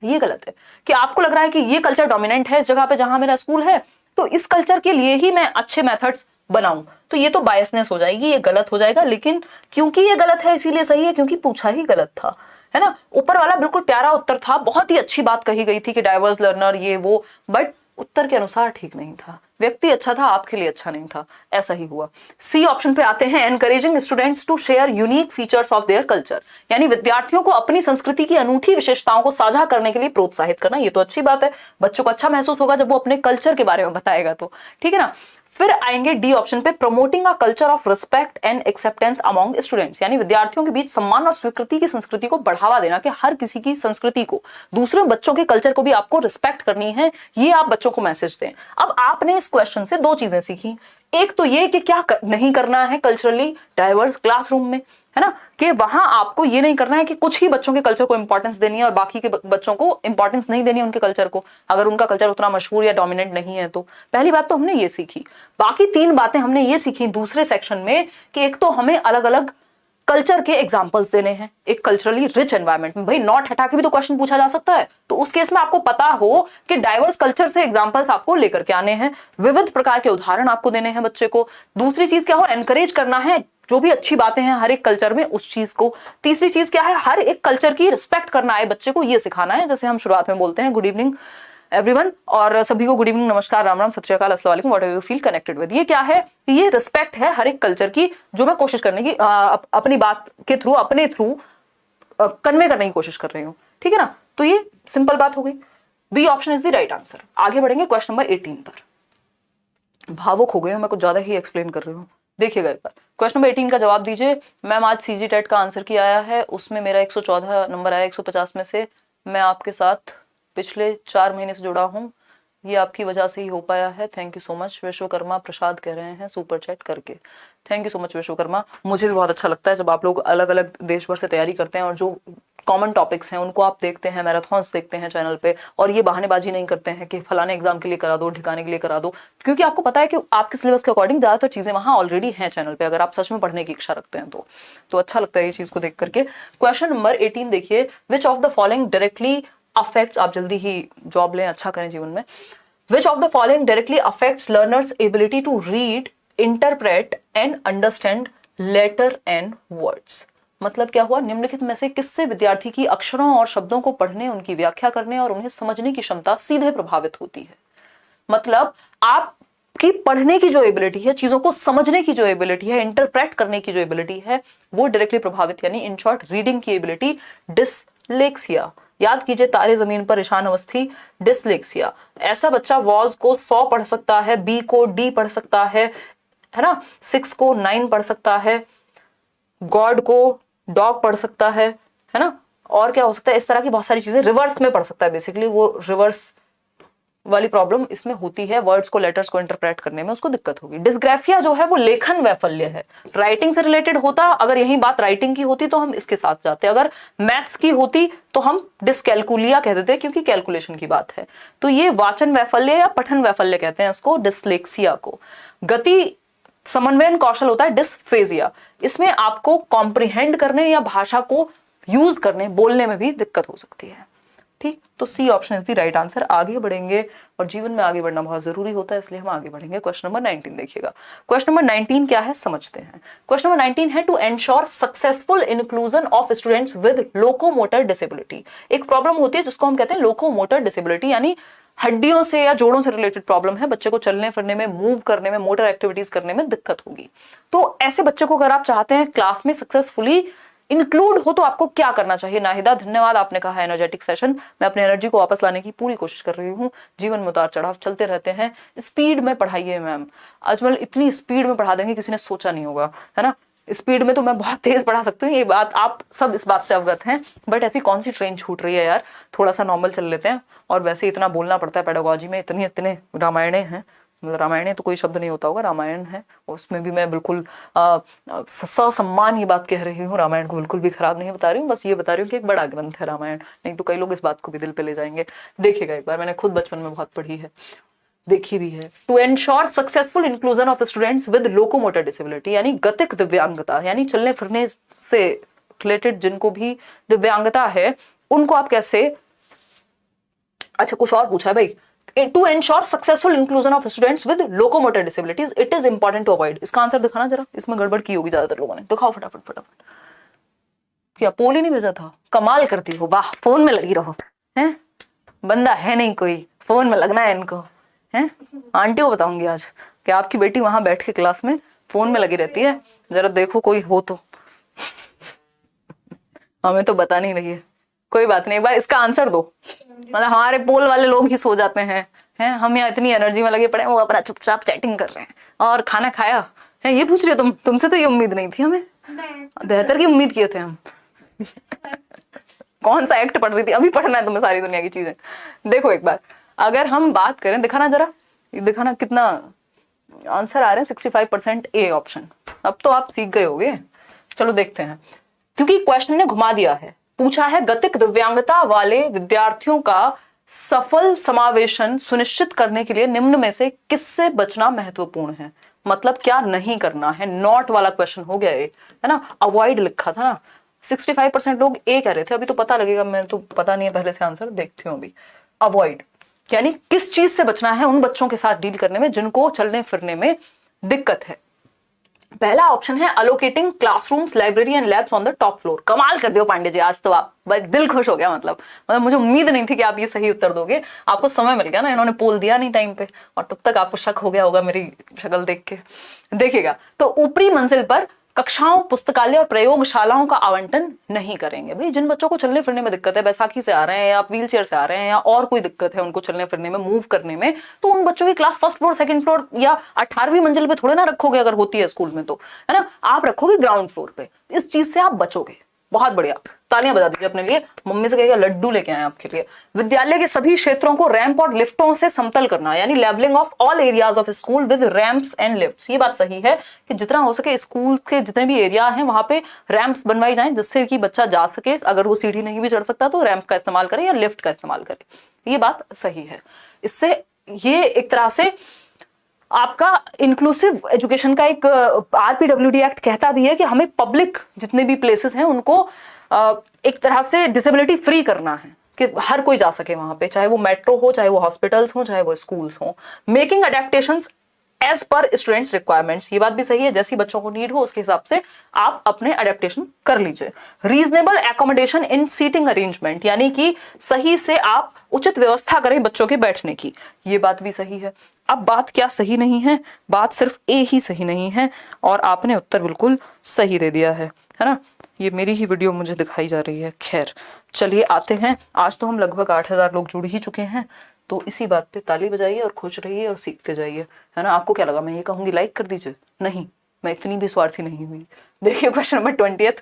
ये गलत है कि आपको लग रहा है कि ये कल्चर डोमिनेंट है इस जगह पे जहां मेरा स्कूल है, तो इस कल्चर के लिए ही मैं अच्छे मेथड्स बनाऊं, तो ये तो बायसनेस हो जाएगी, ये गलत हो जाएगा। लेकिन क्योंकि ये गलत है इसीलिए सही है, क्योंकि पूछा ही गलत था, है ना। ऊपर वाला बिल्कुल प्यारा उत्तर था, बहुत ही अच्छी बात कही गई थी कि डाइवर्स लर्नर ये वो, बट उत्तर के अनुसार ठीक नहीं था। व्यक्ति अच्छा था, आपके लिए अच्छा नहीं था, ऐसा ही हुआ। सी ऑप्शन पे आते हैं, encouraging students to share unique features of their culture, यानी विद्यार्थियों को अपनी संस्कृति की अनूठी विशेषताओं को साझा करने के लिए प्रोत्साहित करना। ये तो अच्छी बात है, बच्चों को अच्छा महसूस होगा जब वो अपने कल्चर के बारे में बताएगा, तो ठीक है ना। फिर आएंगे डी ऑप्शन पे, promoting a culture of respect and acceptance among students, यानी विद्यार्थियों के बीच सम्मान और स्वीकृति की संस्कृति को बढ़ावा देना, कि हर किसी की संस्कृति को, दूसरे बच्चों के कल्चर को भी आपको रिस्पेक्ट करनी है, ये आप बच्चों को मैसेज दें। अब आपने इस क्वेश्चन से 2 चीजें सीखी, एक तो ये कि क्या नहीं करना है कल्चरली डाइवर्स क्लासरूम में, है ना, कि वहां आपको ये नहीं करना है कि कुछ ही बच्चों के कल्चर को इंपॉर्टेंस देनी है और बाकी के बच्चों को इंपॉर्टेंस नहीं देनी है उनके कल्चर को, अगर उनका कल्चर उतना मशहूर या डोमिनेंट नहीं है तो। पहली बात तो हमने ये सीखी। बाकी 3 बातें हमने ये सीखी दूसरे सेक्शन में, कि एक तो हमें अलग अलग कल्चर के एग्जाम्पल्स देने हैं एक कल्चरली रिच एनवायरनमेंट में। भाई नॉट हटा के भी तो क्वेश्चन पूछा जा सकता है, तो उस केस में आपको पता हो कि डाइवर्स कल्चर से एग्जाम्पल्स आपको लेकर के आने हैं, विविध प्रकार के उदाहरण आपको देने हैं बच्चे को। दूसरी चीज क्या हो, एनकरेज करना है जो भी अच्छी बातें हैं हर एक कल्चर में उस चीज को। तीसरी चीज क्या है, हर एक कल्चर की रिस्पेक्ट करना है बच्चे को, ये सिखाना है। जैसे हम शुरुआत में बोलते हैं गुड इवनिंग एवरीवन, और सभी को गुड इवनिंग, नमस्कार, राम राम, सत श्री अकाल, अस्सलाम वालेकुम, what ever you feel connected with. ये क्या है, ये रिस्पेक्ट है हर एक कल्चर की, जो मैं कोशिश करने की अपनी बात के थ्रू, अपने थ्रू कन्वे करने की कोशिश कर रही हूँ, ठीक है ना। तो ये सिंपल बात हो गई, B option is the right answer. आगे बढ़ेंगे क्वेश्चन नंबर 18 पर। भावुक हो गए, मैं कुछ ज्यादा ही एक्सप्लेन कर रही हूँ, देखिएगा एक बार। क्वेश्चन नंबर 18 का जवाब दीजिए। मैम आज सीजी टेट का आंसर की आया है, उसमें मेरा 114 नंबर आया 150 में से। मैं आपके साथ पिछले 4 महीने से जुड़ा हूँ, ये आपकी वजह से ही हो पाया है। Thank you so much. Vishwakarma Prasad कह रहे हैं सुपर चैट करके, thank you so much Vishwakarma. मुझे भी बहुत अच्छा लगता है जब आप लोग अलग अलग देश भर से तैयारी करते हैं और जो कॉमन टॉपिक्स हैं उनको आप देखते हैं, मैराथन्स देखते हैं चैनल पे, और ये बहानेबाजी नहीं करते हैं कि फलाने एग्जाम के लिए करा दो, ठिकाने के लिए करा दो, क्योंकि आपको पता है कि आपके सिलेबस के अकॉर्डिंग ज्यादातर चीजें वहां ऑलरेडी हैं चैनल पे, अगर आप सच में पढ़ने की इच्छा रखते हैं तो अच्छा लगता है ये चीज को देख करके। क्वेश्चन नंबर 18 देखिए, विच of the following directly affects, आप जल्दी ही जॉब लें, अच्छा करें जीवन में। Which of the following directly affects learners' ability to read, interpret and understand letter and words? मतलब क्या हुआ, निम्नलिखित में से किससे विद्यार्थी की अक्षरों और शब्दों को पढ़ने, उनकी व्याख्या करने और उन्हें समझने की क्षमता सीधे प्रभावित होती है। मतलब आपकी पढ़ने की जो एबिलिटी है, चीजों को समझने की जो एबिलिटी है, इंटरप्रेट करने की जो एबिलिटी है, वो डायरेक्टली प्रभावित, यानी इन शॉर्ट रीडिंग की एबिलिटी, डिसलेक्सिया। याद कीजिए, तारे जमीन पर ईशान अवस्थी, डिसलेक्सिया। ऐसा बच्चा वॉज को 100 पढ़ सकता है, बी को डी पढ़ सकता है ना, 6 को 9 पढ़ सकता है, गॉड को डॉग पढ़ सकता है ना, और क्या हो सकता है, इस तरह की बहुत सारी चीजें रिवर्स में पढ़ सकता है। बेसिकली वो रिवर्स वाली प्रॉब्लम इसमें होती है, वर्ड्स को, लेटर्स को इंटरप्रेट करने में उसको दिक्कत होगी। डिस्ग्राफिया जो है वो लेखन वैफल्य है, राइटिंग से रिलेटेड होता। अगर यही बात राइटिंग की होती तो हम इसके साथ जाते, अगर मैथ्स की होती तो हम डिसकैलकुलिया कह देते, क्योंकि कैलकुलेशन की बात है। तो ये वाचन वैफल्य या पठन वैफल्य कहते हैं इसको, डिसलेक्सिया को। गति समन्वयन कौशल होता है डिस्फेजिया, इसमें आपको कॉम्प्रिहेंड करने या भाषा को यूज करने, बोलने में भी दिक्कत हो सकती है। ठीक, तो C option is the right answer. आगे बढ़ेंगे, और जीवन में आगे बढ़ना बहुत जरूरी होता है, इसलिए हम आगे बढ़ेंगे। क्वेश्चन नंबर 19 देखिएगा। क्वेश्चन नंबर 19 क्या है समझते हैं। क्वेश्चन नंबर 19 है, to ensure successful inclusion of students with locomotor disability. एक प्रॉब्लम होती है जिसको हम कहते हैं लोकोमोटर डिसेबिलिटी, यानी हड्डियों से या जोड़ों से रिलेटेड प्रॉब्लम है, बच्चे को चलने फिरने में, मूव करने में, मोटर एक्टिविटीज करने में दिक्कत होगी। तो ऐसे बच्चे को अगर आप चाहते हैं क्लास में सक्सेसफुली इंक्लूड हो तो आपको क्या करना चाहिए। नाहिदा, धन्यवाद, आपने कहा एनर्जेटिक सेशन। मैं अपने एनर्जी को वापस लाने की पूरी कोशिश कर रही हूँ। जीवन में उतार चढ़ाव चलते रहते हैं, स्पीड में पढ़ाइए मैम। अजमल, इतनी स्पीड में पढ़ा देंगे किसी ने सोचा नहीं होगा, है ना। स्पीड में तो मैं बहुत तेज पढ़ा सकती हूँ, ये बात आप सब इस बात से अवगत हैं, बट ऐसी कौन सी ट्रेन छूट रही है यार, थोड़ा सा नॉर्मल चल लेते हैं। और वैसे इतना बोलना पड़ता है पेडागोजी में, इतने रामायणे हैं, मतलब रामायण तो कोई शब्द नहीं होता होगा, रामायण है, उसमें भी मैं बिल्कुल ससम्मान ये बात कह रही हूँ। रामायण को बिल्कुल भी खराब नहीं बता रही हूँ, बस ये बता रही हूँ कि एक बड़ा ग्रंथ है रामायण, नहीं तो कई लोग इस बात को भी दिल पे ले जाएंगे। देखिएगा एक बार, मैंने खुद बचपन में बहुत पढ़ी है, देखी भी है। To ensure successful inclusion of students with locomotor disability, यानी गतिक दिव्यांगता, यानी चलने फिरने से रिलेटेड जिनको भी दिव्यांगता है उनको आप कैसे, अच्छा कुछ और पूछा है भाई, to ensure successful inclusion of students with locomotor disabilities it is important to avoid। इसका आंसर दिखाना जरा, इसमें गड़बड़ की होगी ज्यादातर लोगों ने, दिखाओ फटाफट। क्या पोल ही नहीं भेजा था, कमाल करती हो, वाह, फोन में लगी रहो, हैं बंदा है नहीं कोई, फोन में लगना है इनको, हैं। आंटी को बताऊंगी आज कि आपकी बेटी वहां बैठ के क्लास में फोन में लगी रहती है, जरा देखो कोई हो तो। हमें तो बता नहीं रही है, कोई बात नहीं, एक बार इसका आंसर दो। मतलब हमारे पोल वाले लोग ही सो जाते हैं, हम यहाँ इतनी एनर्जी में लगे पड़े, वो अपना चुपचाप चैटिंग कर रहे हैं। और खाना खाया है, ये पूछ रही हो तुमसे तो ये उम्मीद नहीं थी हमें, बेहतर की उम्मीद किए थे हम। कौन सा एक्ट पढ़ रही थी, अभी पढ़ना है तुम्हें सारी दुनिया की चीजें। देखो एक बार, अगर हम बात करें, दिखाना जरा, दिखाना कितना आंसर आ रहे हैं, 65% ए ऑप्शन। अब तो आप सीख गए होगे, चलो देखते हैं, क्योंकि क्वेश्चन ने घुमा दिया है। पूछा है गतिक दिव्यांगता वाले विद्यार्थियों का सफल समावेशन सुनिश्चित करने के लिए निम्न में से किससे बचना महत्वपूर्ण है। मतलब क्या नहीं करना है, नॉट वाला क्वेश्चन हो गया ये, है ना। अवॉइड लिखा था ना, 65% लोग ए कह रहे थे, अभी तो पता लगेगा, मैं तो पता नहीं है पहले से आंसर, देखती हूँ अभी। अवॉइड यानी किस चीज से बचना है, उन बच्चों के साथ डील करने में जिनको चलने फिरने में दिक्कत है। पहला ऑप्शन है allocating classrooms, library and labs on the top floor. कमाल कर दियो पांडे जी, आज तो आप दिल खुश हो गया, मतलब मुझे उम्मीद नहीं थी कि आप ये सही उत्तर दोगे। आपको समय मिल गया ना, इन्होंने पोल दिया नहीं टाइम पे, और तब तक आपको शक हो गया होगा मेरी शक्ल देख के। देखिएगा, तो ऊपरी मंजिल पर कक्षाओं, पुस्तकालय और प्रयोगशालाओं का आवंटन नहीं करेंगे। भाई जिन बच्चों को चलने फिरने में दिक्कत है, बैसाखी से आ रहे हैं या व्हील चेयर से आ रहे हैं या और कोई दिक्कत है उनको चलने फिरने में, मूव करने में, तो उन बच्चों की class first floor, second floor या 18वीं मंजिल पे थोड़े ना रखोगे, अगर होती है स्कूल में तो, है ना, आप रखोगे ग्राउंड फ्लोर पे। इस चीज से आप बचोगे। बहुत बढ़िया, तालियां बजा दीजिए अपने लिए। मम्मी से कहिएगा लड्डू लेके आए आपके लिए। विद्यालय के सभी क्षेत्रों को रैंप और लिफ्टों से समतल करना, यानी levelling of all areas of school with ramps and lifts. ये बात सही है कि जितना हो सके स्कूल के जितने भी एरिया हैं वहां पे रैंप्स बनवाई जाएं, जिससे कि बच्चा जा सके, अगर वो सीढ़ी नहीं भी चढ़ सकता तो रैंप का इस्तेमाल करे या लिफ्ट का इस्तेमाल करे। ये बात सही है। इससे ये एक तरह से आपका इंक्लूसिव एजुकेशन का एक आरपीडब्ल्यूडी एक्ट कहता भी है कि हमें पब्लिक जितने भी प्लेसेस हैं उनको एक तरह से डिसेबिलिटी फ्री करना है, कि हर कोई जा सके वहां पे, चाहे वो मेट्रो हो, चाहे वो हॉस्पिटल्स हो, चाहे वो स्कूल्स हो। Making adaptations as per students requirements, ये बात भी सही है, जैसी बच्चों को नीड हो उसके हिसाब से आप अपने अडेप्टेशन कर लीजिए। रीजनेबल एकोमोडेशन इन सीटिंग अरेंजमेंट, यानी कि सही से आप उचित व्यवस्था करें बच्चों के बैठने की, ये बात भी सही है। अब बात क्या सही नहीं है, बात सिर्फ ए ही सही नहीं है, और आपने उत्तर बिल्कुल सही दे दिया है ना। ये मेरी ही वीडियो मुझे दिखाई जा रही है। खैर चलिए आते हैं, आज तो हम लगभग 8000 लोग जुड़ ही चुके हैं, तो इसी बात पे ताली बजाइए और खुश रहिए और सीखते जाइए, है ना। आपको क्या लगा मैं ये कहूंगी लाइक कर दीजिए? नहीं, मैं इतनी भी स्वार्थी नहीं हुई। देखिए question number 20th,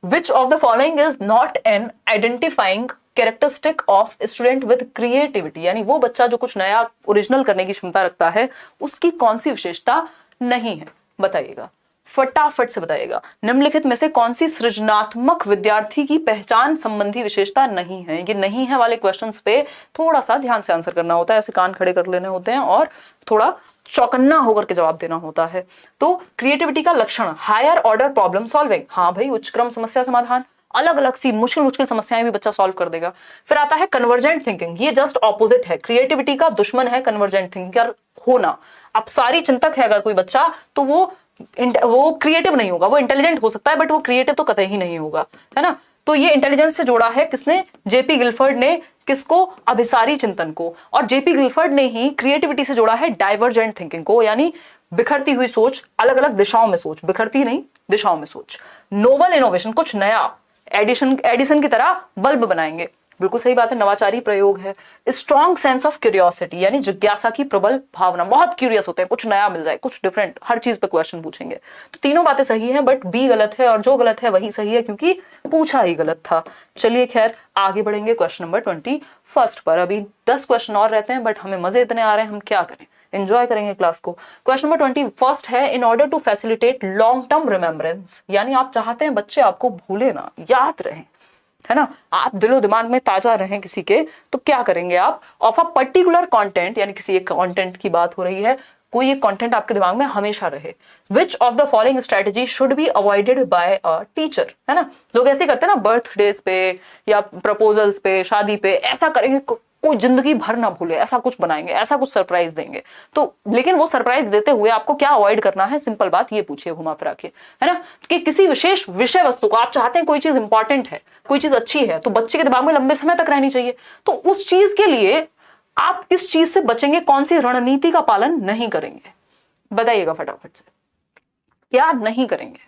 which of the following is not an identifying characteristic of student with creativity, यानी वो बच्चा जो कुछ नया ओरिजिनल करने की क्षमता रखता है उसकी कौन सी विशेषता नहीं है, बताइएगा, फटाफट से बताइएगा। निम्नलिखित में से कौन सी सृजनात्मक विद्यार्थी की पहचान संबंधी विशेषता नहीं है? ये नहीं है वाले क्वेश्चंस पे थोड़ा सा ध्यान से आंसर करना होता है, ऐसे कान खड़े कर लेने होते हैं और थोड़ा चौकन्ना होकर के जवाब देना होता है। तो क्रिएटिविटी का लक्षण हायर ऑर्डर प्रॉब्लम सॉल्विंग, हाँ भाई, उच्च क्रम समस्या समाधान, अलग अलग सी मुश्किल मुश्किल समस्याएं भी बच्चा सॉल्व कर देगा। फिर आता है कन्वर्जेंट थिंकिंग, ये जस्ट ऑपोजिट है, क्रिएटिविटी का दुश्मन है कन्वर्जेंट थिंकर होना। अब सारी चिंतक है अगर कोई बच्चा, तो वो क्रिएटिव नहीं होगा, वो इंटेलिजेंट हो सकता है बट वो क्रिएटिव तो कतई ही नहीं होगा, है ना। तो ये इंटेलिजेंस से जोड़ा है किसने? जेपी गिलफर्ड ने। किसको? अभिसारी चिंतन को। और जेपी गिलफर्ड ने ही क्रिएटिविटी से जोड़ा है डाइवर्जेंट थिंकिंग को, यानी बिखरती हुई सोच, अलग अलग दिशाओं में सोच, बिखरती नहीं दिशाओं में सोच। नोवल इनोवेशन, कुछ नया, एडिसन की तरह बल्ब बनाएंगे, बिल्कुल सही बात है, नवाचारी प्रयोग है। स्ट्रॉन्ग सेंस ऑफ क्यूरियोसिटी, यानी जिज्ञासा की प्रबल भावना, बहुत क्यूरियस होते हैं, कुछ नया मिल जाए, कुछ डिफरेंट, हर चीज पे क्वेश्चन पूछेंगे। तो तीनों बातें सही हैं, बट बी गलत है, और जो गलत है वही सही है क्योंकि पूछा ही गलत था। चलिए खैर आगे बढ़ेंगे क्वेश्चन नंबर 21 पर। अभी 10 क्वेश्चन और रहते हैं, बट हमें मजे इतने आ रहे हैं, हम क्या करें, एंजॉय करेंगे क्लास को। क्वेश्चन नंबर 21 है, in order to facilitate long term remembrance, यानी आप चाहते हैं बच्चे आपको भूले ना, याद रहें, है ना, आप दिलो दिमाग में ताजा रहें किसी के, तो क्या करेंगे आप? ऑफ अ पर्टिकुलर कंटेंट, यानी किसी एक कंटेंट की बात हो रही है, कोई एक कंटेंट आपके दिमाग में हमेशा रहे। विच of the following strategy should be avoided by a teacher, है ना। लोग ऐसे करते हैं ना, बर्थडेज पे या प्रपोजल्स पे, शादी पे, ऐसा करेंगे कोई जिंदगी भर ना भूले, ऐसा कुछ बनाएंगे, ऐसा कुछ सरप्राइज देंगे। तो लेकिन वो सरप्राइज देते हुए आपको क्या अवॉइड करना है? सिंपल बात ये पूछिए घुमा फिरा के, है ना, कि किसी विशेष विषय वस्तु को आप चाहते हैं, कोई चीज इंपॉर्टेंट है, कोई चीज अच्छी है, तो बच्चे के दिमाग में लंबे समय तक रहनी चाहिए। तो उस चीज के लिए आप किस चीज से बचेंगे, कौन सी रणनीति का पालन नहीं करेंगे, बताइएगा फटाफट से, क्या नहीं करेंगे,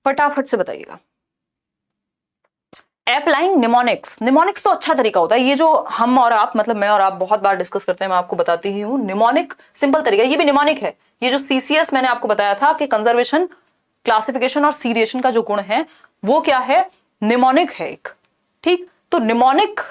फटाफट से बताइएगा। अप्लाइंग निमोनिक्स, निमोनिक्स तो अच्छा तरीका होता है, ये जो हम और आप, मतलब मैं और आप बहुत बार डिस्कस करते हैं, मैं आपको बताती ही हूँ। निमोनिक सिंपल तरीका, ये भी निमोनिक है। ये जो सीसीएस मैंने आपको बताया था कि कंजर्वेशन, क्लासिफिकेशन और सीरिएशन का जो गुण है वो क्या है? निमोनिक है एक, ठीक। तो निमोनिक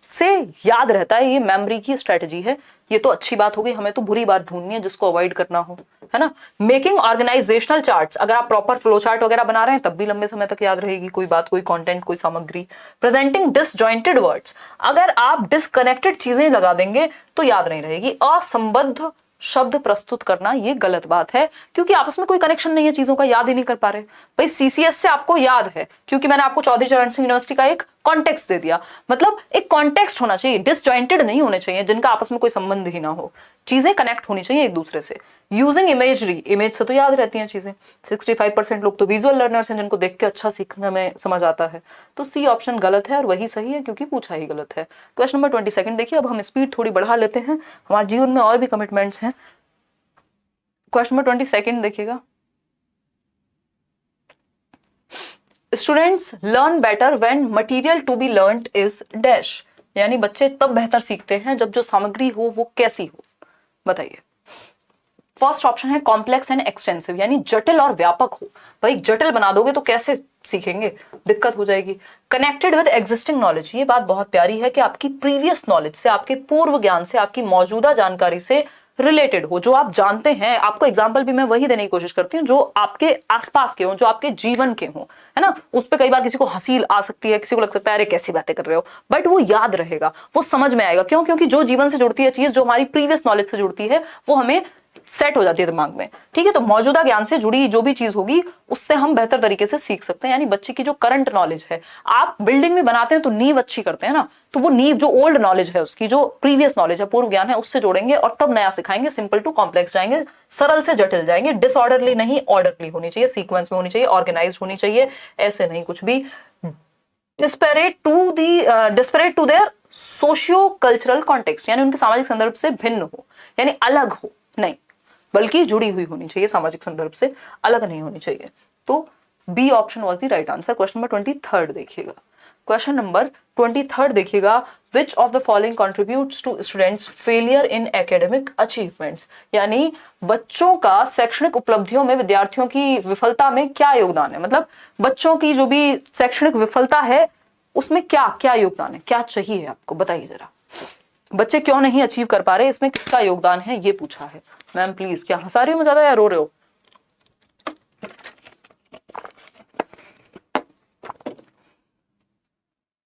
से याद रहता है, ये मेमोरी की स्ट्रेटेजी है। ये तो अच्छी बात हो गई, हमें तो बुरी बात ढूंढनी है जिसको अवॉइड करना हो, है ना। मेकिंग ऑर्गेनाइजेशनल चार्ट्स, अगर आप प्रॉपर फ्लो चार्ट वगैरह बना रहे हैं तब भी लंबे समय तक याद रहेगी कोई बात, कोई कंटेंट, कोई सामग्री। प्रेजेंटिंग डिसजॉइंटेड वर्ड्स, अगर आप डिसकनेक्टेड चीजें लगा देंगे तो याद नहीं रहेगी। असंबद्ध शब्द प्रस्तुत करना ये गलत बात है, क्योंकि आपस में कोई कनेक्शन नहीं है चीजों का, याद ही नहीं कर पा रहे। भाई सीसीएस से आपको याद है क्योंकि मैंने आपको चौधरी चरण सिंह यूनिवर्सिटी का एक कॉन्टेक्स्ट दे दिया, मतलब एक कॉन्टेक्स्ट होना चाहिए, डिसजॉइंटेड नहीं होने चाहिए जिनका आपस में कोई संबंध ही ना हो, चीजें कनेक्ट होनी चाहिए एक दूसरे से। यूजिंग इमेजरी, इमेज से तो याद रहती हैं चीजें। 65% लोग तो विजुअल लर्नर्स हैं जिनको देख के अच्छा सीखने में समझ आता है। तो सी ऑप्शन गलत है और वही सही है क्योंकि पूछा ही गलत है। क्वेश्चन नंबर 22 देखिए, अब हम स्पीड थोड़ी बढ़ा लेते हैं, हमारे जीवन में और भी कमिटमेंट्स हैं। क्वेश्चन नंबर 22 देखिएगा, students learn better when material to be learned is dash, यानी बच्चे तब बेहतर सीखते हैं जब जो सामग्री हो वो कैसी हो, बताइए। फर्स्ट ऑप्शन है कॉम्प्लेक्स एंड एक्सटेंसिव, यानी जटिल और व्यापक हो। भाई जटिल बना दोगे तो कैसे सीखेंगे, दिक्कत हो जाएगी। कनेक्टेड विद एग्जिस्टिंग नॉलेज, ये बात बहुत प्यारी है कि आपकी प्रीवियस नॉलेज से, आपके पूर्व ज्ञान से, आपकी मौजूदा जानकारी से रिलेटेड हो, जो आप जानते हैं। आपको एग्जाम्पल भी मैं वही देने की कोशिश करती हूँ जो आपके आसपास के हो, जो आपके जीवन के हो, है ना। उस पर कई बार किसी को हंसी आ सकती है, किसी को लग सकता है अरे कैसी बातें कर रहे हो, बट वो याद रहेगा, वो समझ में आएगा। क्यों? क्योंकि जो जीवन से जुड़ती है चीज, जो हमारी प्रीवियस नॉलेज से जुड़ती है, वो हमें सेट हो जाती है दिमाग में, ठीक है। तो मौजूदा ज्ञान से जुड़ी जो भी चीज होगी उससे हम बेहतर तरीके से सीख सकते हैं। यानी बच्चे की जो करंट नॉलेज है, आप बिल्डिंग में बनाते हैं तो नींव अच्छी करते हैं ना, तो वो नींव जो ओल्ड नॉलेज है, उसकी जो प्रीवियस नॉलेज है, पूर्व ज्ञान है, उससे जोड़ेंगे और तब नया सिखाएंगे। सिंपल टू कॉम्प्लेक्स जाएंगे, सरल से जटिल जाएंगे। डिसऑर्डरली नहीं, ऑर्डरली होनी चाहिए, सीक्वेंस में होनी चाहिए, ऑर्गेनाइज होनी चाहिए, ऐसे नहीं कुछ भी disparate to their socio cultural context, यानी उनके सामाजिक संदर्भ से भिन्न हो, यानी अलग हो नहीं, बल्कि जुड़ी हुई होनी चाहिए, सामाजिक संदर्भ से अलग नहीं होनी चाहिए। तो B option was the right answer. Question number 23 देखिएगा, क्वेश्चन नंबर 23 देखिएगा, which of the following contributes to students failure in academic achievements, यानी बच्चों का शैक्षणिक उपलब्धियों में विद्यार्थियों की विफलता में क्या योगदान है, मतलब बच्चों की जो भी शैक्षणिक विफलता है उसमें क्या क्या योगदान है, क्या चाहिए आपको, बताइए जरा। बच्चे क्यों नहीं अचीव कर पा रहे, इसमें किसका योगदान है, ये पूछा है। मैम प्लीज, क्या हंसा रही हो ज्यादा या रो रहे हो?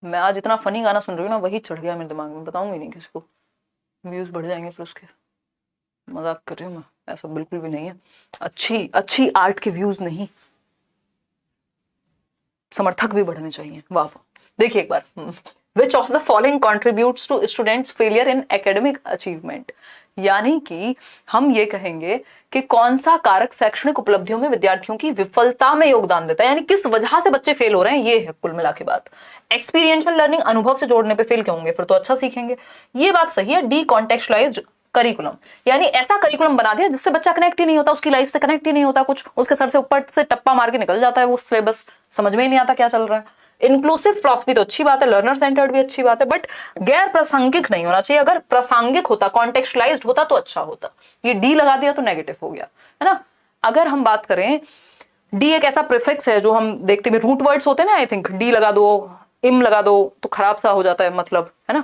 मैं आज इतना फनी गाना सुन रही हूँ ना, वही चढ़ गया मेरे दिमाग में, बताऊंगी नहीं किसी को, व्यूज बढ़ जाएंगे फिर उसके। मजाक कर रही हूँ मैं, ऐसा बिल्कुल भी नहीं है। अच्छी आर्ट के व्यूज नहीं, समर्थक भी बढ़ने चाहिए। वाह, देखिए एक बार, which of the following contributes to students failure in academic achievement, यानी कि हम ये कहेंगे कि कौन सा कारक शैक्षणिक उपलब्धियों में विद्यार्थियों की विफलता में योगदान देता है, यानी किस वजह से बच्चे फेल हो रहे हैं, ये है कुल मिला के बात। एक्सपीरियंशियल लर्निंग, अनुभव से जोड़ने पे फेल क्यों होंगे, फिर तो अच्छा सीखेंगे, ये बात सही है। डी कॉन्टेक्चुअलाइज्ड करिकुलम, यानी ऐसा करिकुलम बना दिया जिससे बच्चा कनेक्ट ही नहीं होता, उसकी लाइफ से कनेक्ट ही नहीं होता, कुछ उसके सर से ऊपर से टप्पा मार के निकल जाता है, वो सिलेबस समझ में ही नहीं आता क्या चल रहा है। इंक्लूसिव फिलॉसफी तो अच्छी बात है, लर्नर सेंटर्ड भी अच्छी बात है, बट गैर प्रासंगिक नहीं होना चाहिए। अगर प्रासंगिक होता, कॉन्टेक्चुअलाइज्ड होता तो अच्छा होता। ये डी लगा दिया तो नेगेटिव हो गया, है ना। अगर हम बात करें, डी एक ऐसा प्रीफिक्स है जो हम देखते हैं, रूट वर्ड्स होते हैं ना, आई थिंक डी लगा दो, इम लगा दो तो खराब सा हो जाता है, मतलब, है ना,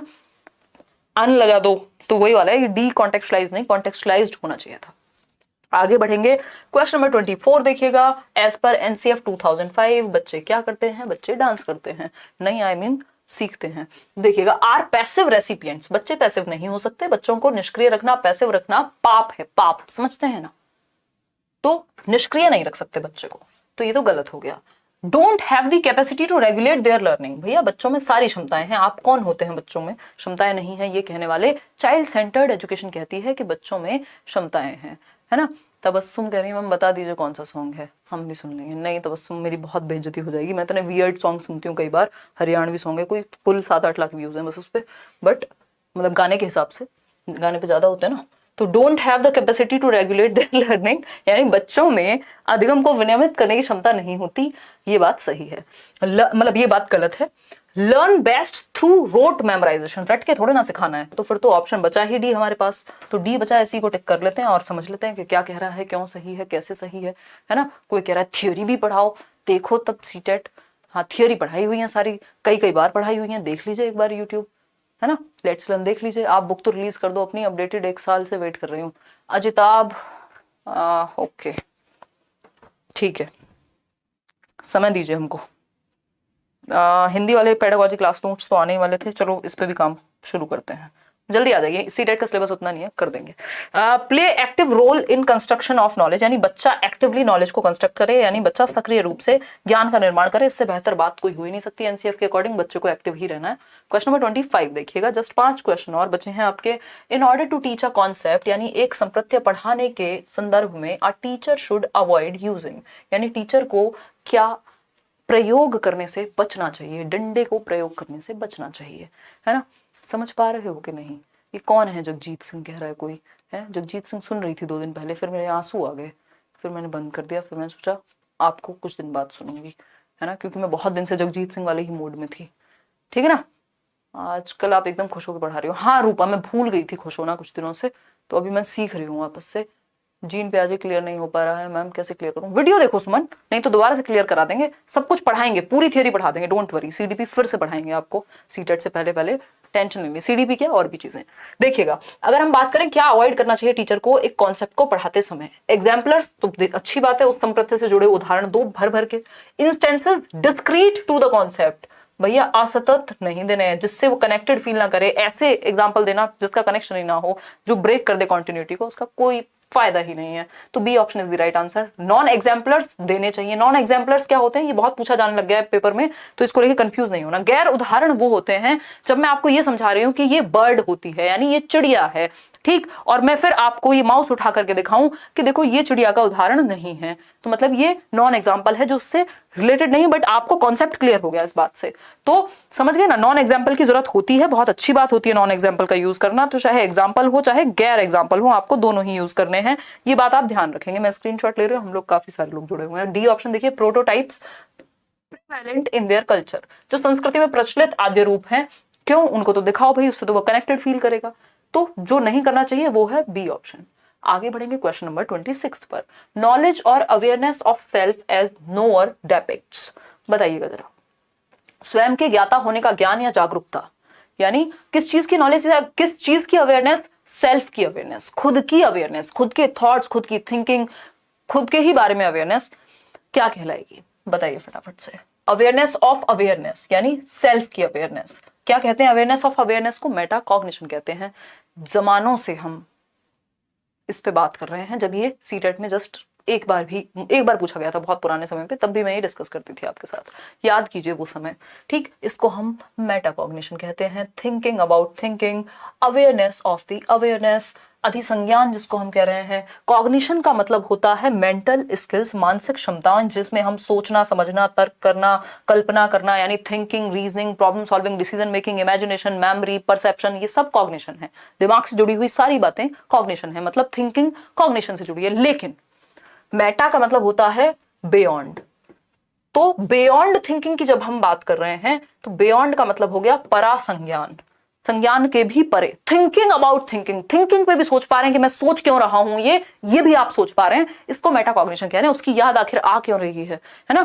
अन लगा दो तो वही वाला है। ये डी कॉन्टेक्चुअलाइज नहीं, कॉन्टेक्चुअलाइज्ड होना चाहिए था। आगे बढ़ेंगे, क्वेश्चन नंबर 24 देखिएगा, एज पर एनसीएफ 2005 बच्चे क्या करते हैं, बच्चे डांस करते हैं, नहीं आई मीन सीखते हैं। देखिएगा, आर पैसिव रेसिपिएंट्स, बच्चे पैसिव नहीं हो सकते, बच्चों को निष्क्रिय रखना, पैसिव रखना पाप है, पाप समझते हैं ना, तो निष्क्रिय नहीं रख सकते बच्चे को, तो ये तो गलत हो गया। Don't have the capacity to regulate their learning, भैया बच्चों में सारी क्षमताएं हैं, आप कौन होते हैं बच्चों में क्षमताएं नहीं है ये कहने वाले। चाइल्ड सेंटर्ड एजुकेशन कहती है कि बच्चों में क्षमताएं हैं, है ना। तबस्सुम कह रही है मैम बता दीजिए कौन सा सॉन्ग है, हम भी सुन लेंगे। नहीं तबस्सुम, मेरी बहुत बेइज्जती हो जाएगी, मैं इतने वियर्ड सॉन्ग सुनती हूँ कई बार, हरियाणवी सॉन्ग है, कोई कुल 7-8 लाख व्यूज हैं बस उस पर, बट मतलब गाने के हिसाब से, गाने पे ज्यादा होते हैं ना। तो don't have the capacity to regulate their learning, यानी बच्चों में अधिगम को विनियमित करने की क्षमता नहीं होती, ये बात सही है, मतलब ये बात गलत है। Learn best through rote memorization, रट के थोड़े ना सिखाना है, तो फिर तो ऑप्शन बचा ही डी हमारे पास, तो डी बचा, इसी को टिक कर लेते हैं और समझ लेते हैं कि क्या कह रहा है, क्यों सही है, कैसे सही है ना। कोई कह रहा है थियोरी भी पढ़ाओ, देखो तब सीटेट, हाँ थियोरी पढ़ाई हुई है सारी, कई बार पढ़ाई हुई है, देख लीजिए एक बार यूट्यूब, है ना, लेट्स लर्न देख लीजिए। आप बुक तो रिलीज कर दो अपनी, अपडेटेड 1 साल से वेट कर रही हूँ। अजिताब, ओके ठीक है, समय दीजिए हमको। हिंदी वाले पेडागोजी क्लास नोट्स तो आने वाले थे, चलो इस पे भी काम शुरू करते हैं। जल्दी आ जाइए, सीटेट का सिलेबस उतना नहीं है, कर देंगे। Play active role in construction of knowledge, यानी बच्चा एक्टिवली नॉलेज को कंस्ट्रक्ट करे, यानी बच्चा सक्रिय रूप से ज्ञान का निर्माण करे। इससे बेहतर बात कोई हो ही नहीं सकती। एनसीएफ के अकॉर्डिंग बच्चे को एक्टिव ही रहना है। क्वेश्चन नंबर 25 देखिएगा, जस्ट 5 क्वेश्चन और बचे हैं आपके। In order to teach a concept, यानी एक संप्रत्य पढ़ाने के संदर्भ में a teacher should avoid using, यानी टीचर को क्या प्रयोग करने से बचना चाहिए, डंडे को प्रयोग करने से बचना चाहिए, है ना। समझ पा रहे हो कि नहीं। ये कौन है, जगजीत सिंह कह रहा है कोई है। जगजीत सिंह सुन रही थी 2 दिन पहले, फिर मेरे आंसू आ गए, फिर मैंने बंद कर दिया। फिर मैंने सोचा आपको कुछ दिन बाद सुनूंगी, है ना, क्योंकि मैं बहुत दिन से जगजीत सिंह वाले ही मूड में थी। ठीक है ना। आजकल आप एकदम खुश होकर पढ़ा रही हो। हाँ रूपा, मैं भूल गई थी खुश होना कुछ दिनों से, तो अभी मैं सीख रही हूँ वापस से। जीन पे आज क्लियर नहीं हो पा रहा है मैम, कैसे क्लियर करूं। वीडियो देखो सुमन, नहीं तो दोबारा से क्लियर करा देंगे। सब कुछ पढ़ाएंगे, पूरी थियरी पढ़ा देंगे, डोंट वरी। सीडीपी फिर से पढ़ाएंगे आपको, सीटेट से पहले पहले, टेंशन नहीं ली। सीडीपी क्या और भी चीजें देखिएगा। अगर हम बात करें क्या अवॉइड करना चाहिए टीचर को एक कॉन्सेप्ट को पढ़ाते समय, एग्जाम्पलर्स तो अच्छी बात है, उस संप्रत्य से जुड़े उदाहरण दो भर भर के। Instances discrete to the concept, भैया असतत नहीं देने हैं, जिससे वो कनेक्टेड फील ना करे। ऐसे एग्जाम्पल देना जिसका कनेक्शन ही ना हो, जो ब्रेक कर दे कंटिन्यूटी को, उसका कोई फायदा ही नहीं है। तो B option is the right answer. Non exemplars देने चाहिए। नॉन एग्जाम्पलर्स क्या होते हैं, ये बहुत पूछा जाने लग गया है पेपर में, तो इसको लेके कंफ्यूज नहीं होना। गैर उदाहरण वो होते हैं जब मैं आपको ये समझा रही हूं कि ये बर्ड होती है, यानी ये चिड़िया है, ठीक, और मैं फिर आपको ये माउस उठा करके दिखाऊं कि देखो ये चिड़िया का उदाहरण नहीं है, तो मतलब ये नॉन एग्जाम्पल है जो उससे रिलेटेड नहीं, बट आपको कॉन्सेप्ट क्लियर हो गया इस बात से, तो समझ गए ना। नॉन एग्जाम्पल की जरूरत होती है, बहुत अच्छी बात होती है नॉन एग्जाम्पल का यूज करना, तो चाहे एग्जाम्पल हो चाहे गैर एग्जाम्पल हो, आपको दोनों ही यूज करने हैं। ये बात आप ध्यान रखेंगे। मैं स्क्रीनशॉट ले रही हूँ, हम लोग काफी सारे लोग जुड़े हुए हैं। डी ऑप्शन देखिए, prototypes prevalent in their culture, जो संस्कृति में प्रचलित आद्य रूप हैं, क्यों उनको तो दिखाओ भाई, उससे तो वो कनेक्टेड फील करेगा। तो जो नहीं करना चाहिए वो है बी ऑप्शन। आगे बढ़ेंगे क्वेश्चन नंबर 26 पर। नॉलेज और awareness of self as knower depicts, बताइएगा जरा। स्वयं के ज्ञाता होने का ज्ञान या जागरूकता, यानी किस चीज की नॉलेज, किस चीज की अवेयरनेस, सेल्फ की अवेयरनेस, खुद की अवेयरनेस, खुद के थॉट्स, खुद की थिंकिंग, खुद के ही बारे में अवेयरनेस क्या कहलाएगी, बताइए फटाफट से। अवेयरनेस ऑफ अवेयरनेस यानी सेल्फ की अवेयरनेस। क्या कहते हैं अवेयरनेस ऑफ अवेयरनेस को? मेटा कॉग्निशन कहते हैं। जमानों से हम इस पे बात कर रहे हैं, जब ये सीटेट में जस्ट एक बार पूछा गया था बहुत पुराने समय पे, तब भी मैं ये डिस्कस करती थी आपके साथ, याद कीजिए वो समय, ठीक। इसको हम मेटाकॉग्निशन कहते हैं। Thinking about thinking, awareness of the awareness, अधिसंज्ञान जिसको हम कह रहे हैं। कॉग्निशन का मतलब होता है मेंटल स्किल्स, मानसिक क्षमताएं जिसमें हम सोचना, समझना, तर्क करना, कल्पना करना, यानी thinking, reasoning, problem solving, decision making, imagination, memory, perception, ये सब कॉग्निशन है। दिमाग से जुड़ी हुई सारी बातें कॉग्निशन है, मतलब थिंकिंग कॉग्निशन से जुड़ी है। लेकिन मेटा का मतलब होता है बियॉन्ड। तो बियॉन्ड थिंकिंग की जब हम बात कर रहे हैं, तो बियॉन्ड का मतलब हो गया परासंज्ञान, संज्ञान के भी परे। थिंकिंग अबाउट थिंकिंग, थिंकिंग पे भी सोच पा रहे हैं कि मैं सोच क्यों रहा हूं, ये भी आप सोच पा रहे हैं, इसको मेटाकॉग्निशन कह रहे हैं। उसकी याद आखिर आ क्यों रही है ना,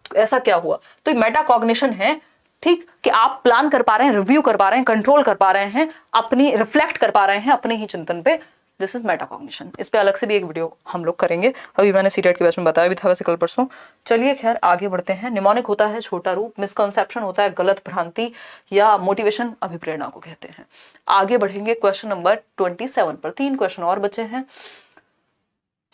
तो ऐसा क्या हुआ, तो ये मेटाकॉग्निशन है, ठीक, कि आप प्लान कर पा रहे हैं, रिव्यू कर पा रहे हैं, कंट्रोल कर पा रहे हैं, अपनी रिफ्लेक्ट कर पा रहे हैं अपने ही चिंतन पे। This is metacognition. इस पे अलग से भी एक वीडियो हम लोग करेंगे, अभी मैंने सीटेट के बैच में बताया भी था वैसे कल परसों। चलिए खैर आगे बढ़ते हैं। निमोनिक होता है छोटा रूप, मिसकंसेप्शन होता है गलत भ्रांति, या मोटिवेशन अभिप्रेरणा को कहते हैं। आगे बढ़ेंगे क्वेश्चन नंबर 27 पर। 3 क्वेश्चन और बचे हैं,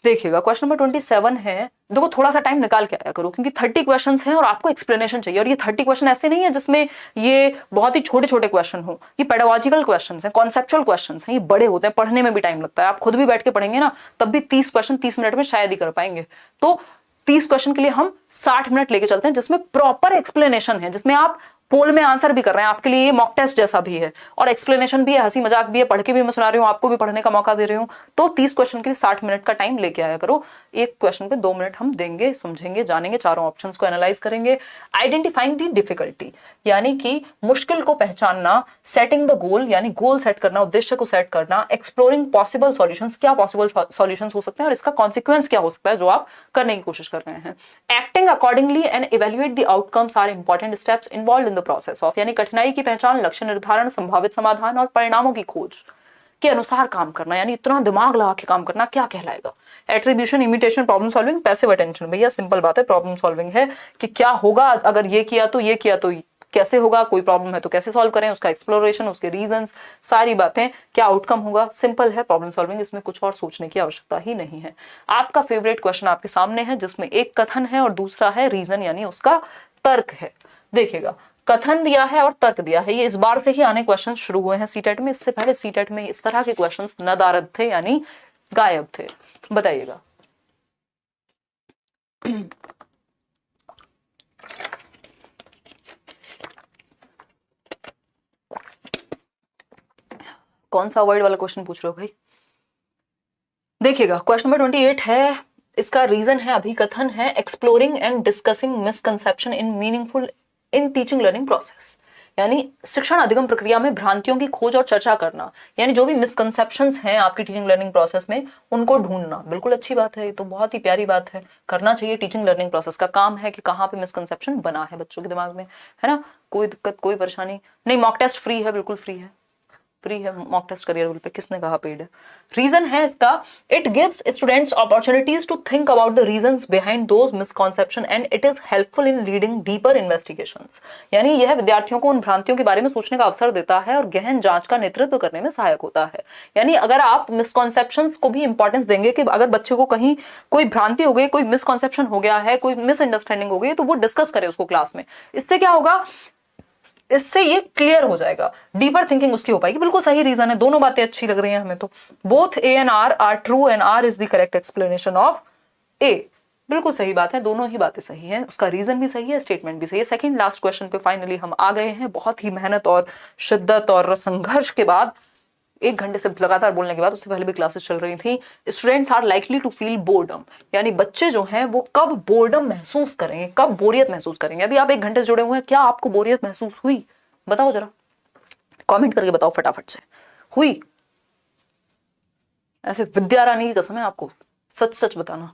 देखिएगा। क्वेश्चन नंबर 27 है, देखो थोड़ा सा टाइम निकाल के आया करो, क्योंकि 30 क्वेश्चंस हैं और आपको एक्सप्लेनेशन चाहिए। और ये 30 क्वेश्चन ऐसे नहीं है जिसमें ये बहुत ही छोटे छोटे क्वेश्चन हो, ये पेडागॉजिकल क्वेश्चंस हैं, कॉन्सेप्चुअल क्वेश्चंस हैं, ये बड़े होते हैं, पढ़ने में भी टाइम लगता है। आप खुद भी बैठ के पढ़ेंगे ना, तब भी 30 क्वेश्चन 30 मिनट में शायद ही कर पाएंगे। तो 30 क्वेश्चन के लिए हम 60 मिनट लेके चलते हैं, जिसमें प्रॉपर एक्सप्लेनेशन है, जिसमें आप पोल में आंसर भी कर रहे हैं, आपके लिए ये मॉक टेस्ट जैसा भी है, और एक्सप्लेनेशन भी है, हंसी मजाक भी है, पढ़ के भी मैं सुना रही हूँ, आपको भी पढ़ने का मौका दे रही हूँ। तो 30 क्वेश्चन के लिए 60 मिनट का टाइम लेके आया करो। एक क्वेश्चन पे 2 मिनट हम देंगे, समझेंगे, जानेंगे, चारों ऑप्शंस को एनालाइज करेंगे। आइडेंटिफाइंग दी डिफिकल्टी, यानी कि मुश्किल को पहचानना। सेटिंग द गोल, यानी गोल सेट करना, उद्देश्य को सेट करना। एक्सप्लोरिंग पॉसिबल सॉल्यूशंस, क्या पॉसिबल सॉल्यूशंस हो सकते हैं और इसका कॉन्सिक्वेंस क्या हो सकता है जो आप करने की कोशिश कर रहे हैं। Acting accordingly and evaluate the outcomes are important steps involved in the process of, यानी कठिनाई की पहचान, लक्ष्य निर्धारण, संभावित समाधान और परिणामों की खोज के अनुसार काम करना, यानी इतना दिमाग लगा के काम करना क्या कहलाएगा। Attribution, imitation, problem solving, passive attention, भैया सिंपल बात है, प्रॉब्लम सॉल्विंग है कि क्या होगा अगर ये किया तो, ये किया तो कैसे होगा, कोई प्रॉब्लम है तो कैसे सॉल्व करें, उसका एक्सप्लोरेशन, उसके रीजंस, सारी बातें, क्या आउटकम होगा। सिंपल है प्रॉब्लम सॉल्विंग, इसमें कुछ और सोचने की आवश्यकता ही नहीं है। आपका फेवरेट क्वेश्चन आपके सामने है जिसमें एक कथन है और दूसरा है रीजन यानी उसका तर्क है। देखिएगा, कथन दिया है और तर्क दिया है, ये इस बार से ही आने क्वेश्चन शुरू हुए हैं सीटेट में। इससे पहले सीटेट में इस तरह के क्वेश्चन नदारद थे यानी गायब थे। बताइएगा। कौन सा अवॉइड वाला क्वेश्चन पूछ रहे हो भाई? देखिएगा, क्वेश्चन नंबर 28 है, इसका रीजन है अभिकथन है, exploring and discussing misconception in meaningful in teaching learning process, यानी शिक्षण अधिगम प्रक्रिया में भ्रांतियों की खोज और चर्चा करना, यानी जो भी मिसकंसेप्शंस हैं आपकी टीचिंग लर्निंग प्रोसेस में उनको ढूंढना। बिल्कुल अच्छी बात है, ये तो बहुत ही प्यारी बात है, करना चाहिए। टीचिंग लर्निंग प्रोसेस का काम है कि कहाँ पे मिसकंसेप्शन बना है बच्चों के दिमाग में, है ना। कोई दिक्कत, कोई परेशानी नहीं। मॉक टेस्ट फ्री है, बिल्कुल फ्री है, फ्री है मॉक टेस्ट करियर रूल पे, किसने कहा पेड है। रीजन है इसका, it gives students opportunities to think about the reasons behind those misconception and it is helpful in leading deeper investigations, यानी यह विद्यार्थियों को उन भ्रांतियों के बारे में सोचने का अवसर देता है और गहन जांच का नेतृत्व करने में सहायक होता है। यानी अगर आप मिसकॉन्सेप्शंस को भी इंपॉर्टेंस देंगे कि अगर बच्चे को कहीं कोई भ्रांति हो गई, कोई मिसकॉन्सेप्शन हो गया है, कोई मिसअंडरस्टैंडिंग हो गई, तो वो डिस्कस करे उसको क्लास में। इससे क्या होगा, इससे ये क्लियर हो जाएगा, डीपर थिंकिंग उसकी हो पाएगी। बिल्कुल सही रीजन है, दोनों बातें अच्छी लग रही हैं हमें तो। Both A and R are true and R is the correct explanation of A. बिल्कुल सही बात है, दोनों ही बातें सही हैं, उसका रीजन भी सही है, स्टेटमेंट भी सही है। सेकंड लास्ट क्वेश्चन पे फाइनली हम आ गए हैं, बहुत ही मेहनत और शिद्दत और संघर्ष के बाद, 1 घंटे से लगातार बोलने के बाद। उससे पहले भी क्लासेस चल रही थी। Students are likely to feel boredom, यानी बच्चे जो हैं वो कब बोर्डम महसूस करेंगे, कब बोरियत महसूस करेंगे। अभी आप 1 घंटे से जुड़े हुए हैं, क्या आपको बोरियत महसूस हुई? बताओ जरा, कमेंट करके बताओ फटाफट से, हुई? ऐसे विद्या रानी की कसम है आपको, सच सच बताना।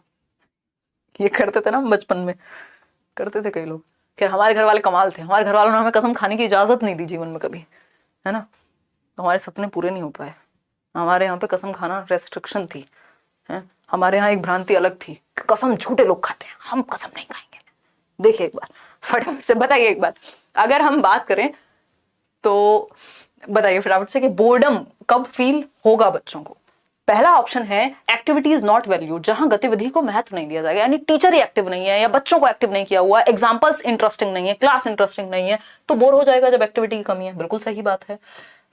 ये करते थे ना बचपन में, करते थे कई लोग। खैर हमारे घर वाले कमाल थे, हमारे घर वालों ने हमें कसम खाने की इजाजत नहीं दी जीवन में कभी, है ना। तो हमारे सपने पूरे नहीं हो पाए। हमारे यहाँ पे कसम खाना रेस्ट्रिक्शन थी, है। हमारे यहाँ एक भ्रांति अलग थी, कसम झूठे लोग खाते हैं, हम कसम नहीं खाएंगे। देखिए एक बार फटाफट से बताइए, एक बार अगर हम बात करें तो बताइए फटाफट से कि बोर्डम कब फील होगा बच्चों को। पहला ऑप्शन है एक्टिविटीज नॉट वैल्यूड, जहां गतिविधि को महत्व नहीं दिया जाएगा, यानी टीचर ही एक्टिव नहीं है या बच्चों को एक्टिव नहीं किया हुआ, एग्जांपल्स इंटरेस्टिंग नहीं है, क्लास इंटरेस्टिंग नहीं है, तो बोर हो जाएगा जब एक्टिविटी की कमी है। बिल्कुल सही बात है।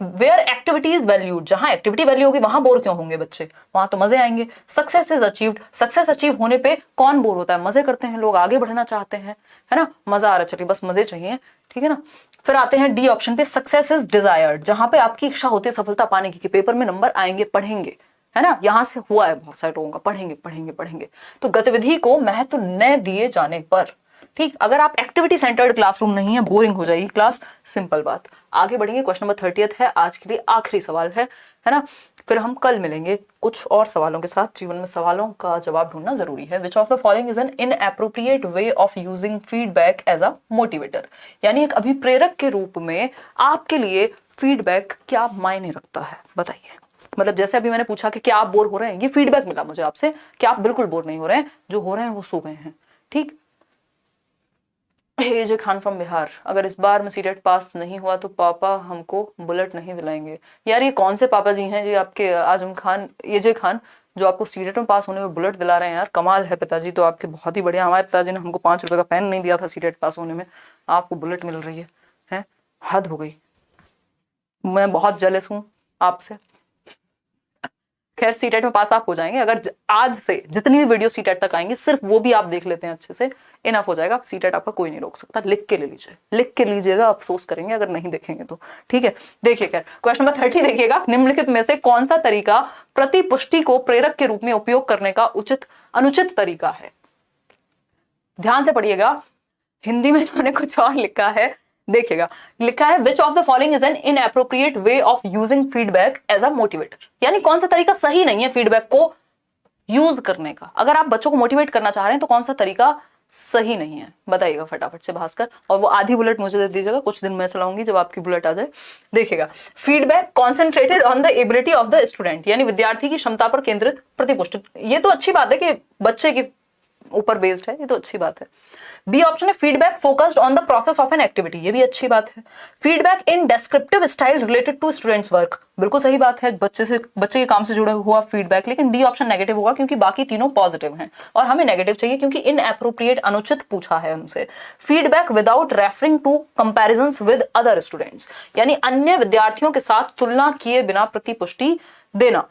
वेयर एक्टिविटीज वैल्यूड, जहां एक्टिविटी वैल्यू होगी वहां बोर क्यों होंगे बच्चे, वहां तो मजे आएंगे। Success is achieved, success achieve होने पे कौन बोर होता है, मजे करते हैं लोग, आगे बढ़ना चाहते हैं, है ना, मजा आ रहा है, चलिए बस मजे चाहिए, ठीक है ना। फिर आते हैं डी ऑप्शन पे, सक्सेस इज डिजायर्ड, जहां पे आपकी इच्छा होती है सफलता पाने की, कि पेपर में नंबर आएंगे, पढ़ेंगे, है ना। यहां से हुआ है बहुत सारे लोगों का, पढ़ेंगे पढ़ेंगे पढ़ेंगे। तो गतिविधि को महत्व न दिए जाने पर, ठीक, अगर आप एक्टिविटी सेंटर्ड क्लासरूम नहीं है, बोरिंग हो जाएगी क्लास, सिंपल बात। आगे बढ़ेंगे, क्वेश्चन नंबर 30 है, आज के लिए आखिरी सवाल है ना। फिर हम कल मिलेंगे कुछ और सवालों के साथ। जीवन में सवालों का जवाब ढूंढना जरूरी है। Which of the following is an inappropriate way of using feedback as a motivator, यानी एक अभिप्रेरक के रूप में आपके लिए फीडबैक क्या मायने रखता है, बताइए। मतलब जैसे अभी मैंने पूछा कि क्या आप बोर हो रहे हैं, ये फीडबैक मिला मुझे आपसे कि आप बिल्कुल बोर नहीं हो रहे हैं, जो हो रहे हैं वो सो गए हैं, ठीक। एजे खान फ्रॉम बिहार, अगर इस बार में सीटेट पास नहीं हुआ तो पापा हमको बुलेट नहीं दिलाएंगे। यार ये कौन से पापा जी हैं जी आपके, आजम खान, एजे खान, जो आपको सीटेट में पास होने में बुलेट दिला रहे हैं? यार कमाल है पिताजी तो आपके, बहुत ही बढ़िया। हमारे पिताजी ने हमको 5 रुपए का पेन नहीं दिया था सीटेट पास होने में, आपको बुलेट मिल रही है? हद हो गई। मैं बहुत जेलस हूँ आपसे। खैर सीटेट में पास आप हो जाएंगे, अगर आज से जितनी भी वीडियो सीटेट तक आएंगे सिर्फ वो भी आप देख लेते हैं अच्छे से, इनफ हो जाएगा। सीटेट आपका कोई नहीं रोक सकता। लिख के ले लीजिए, लिख के लीजिएगा, अफसोस करेंगे अगर नहीं देखेंगे तो, ठीक है। देखिए खैर क्वेश्चन नंबर 30 देखिएगा, निम्नलिखित में से कौन सा तरीका प्रतिपुष्टि को प्रेरक के रूप में उपयोग करने का अनुचित तरीका है? ध्यान से पढ़िएगा, हिंदी में मैंने कुछ और लिखा है, देखिएगा। लिखा है which of the following is an inappropriate way of using feedback as a motivator, यानी कौन सा तरीका सही नहीं है फीडबैक को यूज करने का। अगर आप बच्चों को मोटिवेट करना चाह रहे हैं तो कौन सा तरीका सही नहीं है, बताइएगा फटाफट से भास्कर। और वो आधी बुलेट मुझे दे दीजिएगा, कुछ दिन मैं चलाऊंगी जब आपकी बुलेट आ जाए। देखिएगा, feedback concentrated on the ability of the student, यानी विद्यार्थी की क्षमता पर केंद्रित प्रतिपुष्टि। ये तो अच्छी बात है कि बच्चे के ऊपर बेस्ड है, ये तो अच्छी बात है। बी ऑप्शन है feedback focused on the process of an activity, ये भी अच्छी बात है। Feedback in descriptive style related to students work, बिल्कुल सही बात है, बच्चे के काम से जुड़ा हुआ फीडबैक। लेकिन डी ऑप्शन नेगेटिव होगा क्योंकि बाकी तीनों पॉजिटिव हैं और हमें नेगेटिव चाहिए क्योंकि इनएप्रोप्रिएट अनुचित पूछा है हमसे। Feedback without referring to comparisons with other students, यानी अन्य विद्यार्थियों के साथ तुलना किए बिना प्रतिपुष्टि देना।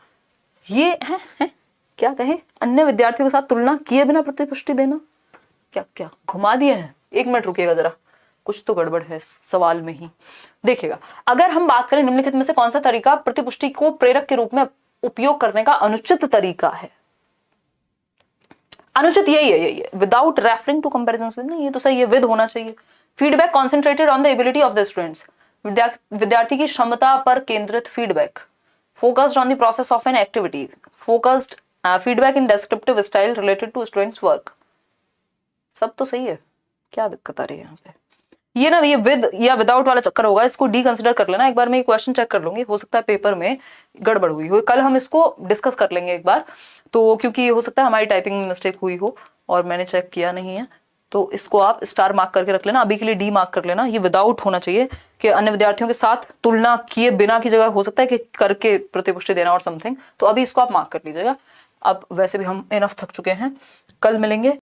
ये है क्या कहे, अन्य विद्यार्थियों के साथ तुलना किए बिना प्रतिपुष्टि देना, क्या क्या घुमा दिए हैं। एक मिनट रुकिएगा जरा, कुछ तो गड़बड़ है इस सवाल में ही। देखिएगा, अगर हम बात करें निम्नलिखित में से कौन सा तरीका प्रतिपुष्टि को प्रेरक के रूप में उपयोग करने का अनुचित तरीका है। अनुचित यही है without referring to comparison with, नहीं ये तो सही है, विद होना चाहिए। Feedback concentrated on the ability of the students, विद्यार्थी की क्षमता पर केंद्रित feedback. Focused on the process of an activity, focused feedback in descriptive style related to students work. सब तो सही है, क्या दिक्कत आ रही है यहाँ पे। ये ना ये विद या विदाउट वाला चक्कर होगा, इसको डी कंसिडर कर लेना। एक बार मैं ये क्वेश्चन चेक कर लूंगी, हो सकता है पेपर में गड़बड़ हुई हो, कल हम इसको डिस्कस कर लेंगे एक बार। तो क्योंकि हो सकता है हमारी टाइपिंग में मिस्टेक हुई हो और मैंने चेक किया नहीं है, तो इसको आप स्टार मार्क करके रख लेना, अभी के लिए डी मार्क कर लेना। ये विदाउट होना चाहिए कि अन्य विद्यार्थियों के साथ तुलना किए बिना की जगह हो सकता है कि करके प्रतिपुष्टि देना और समथिंग, तो अभी इसको आप मार्क कर लीजिएगा। अब वैसे भी हम इनफ थक चुके हैं, कल मिलेंगे।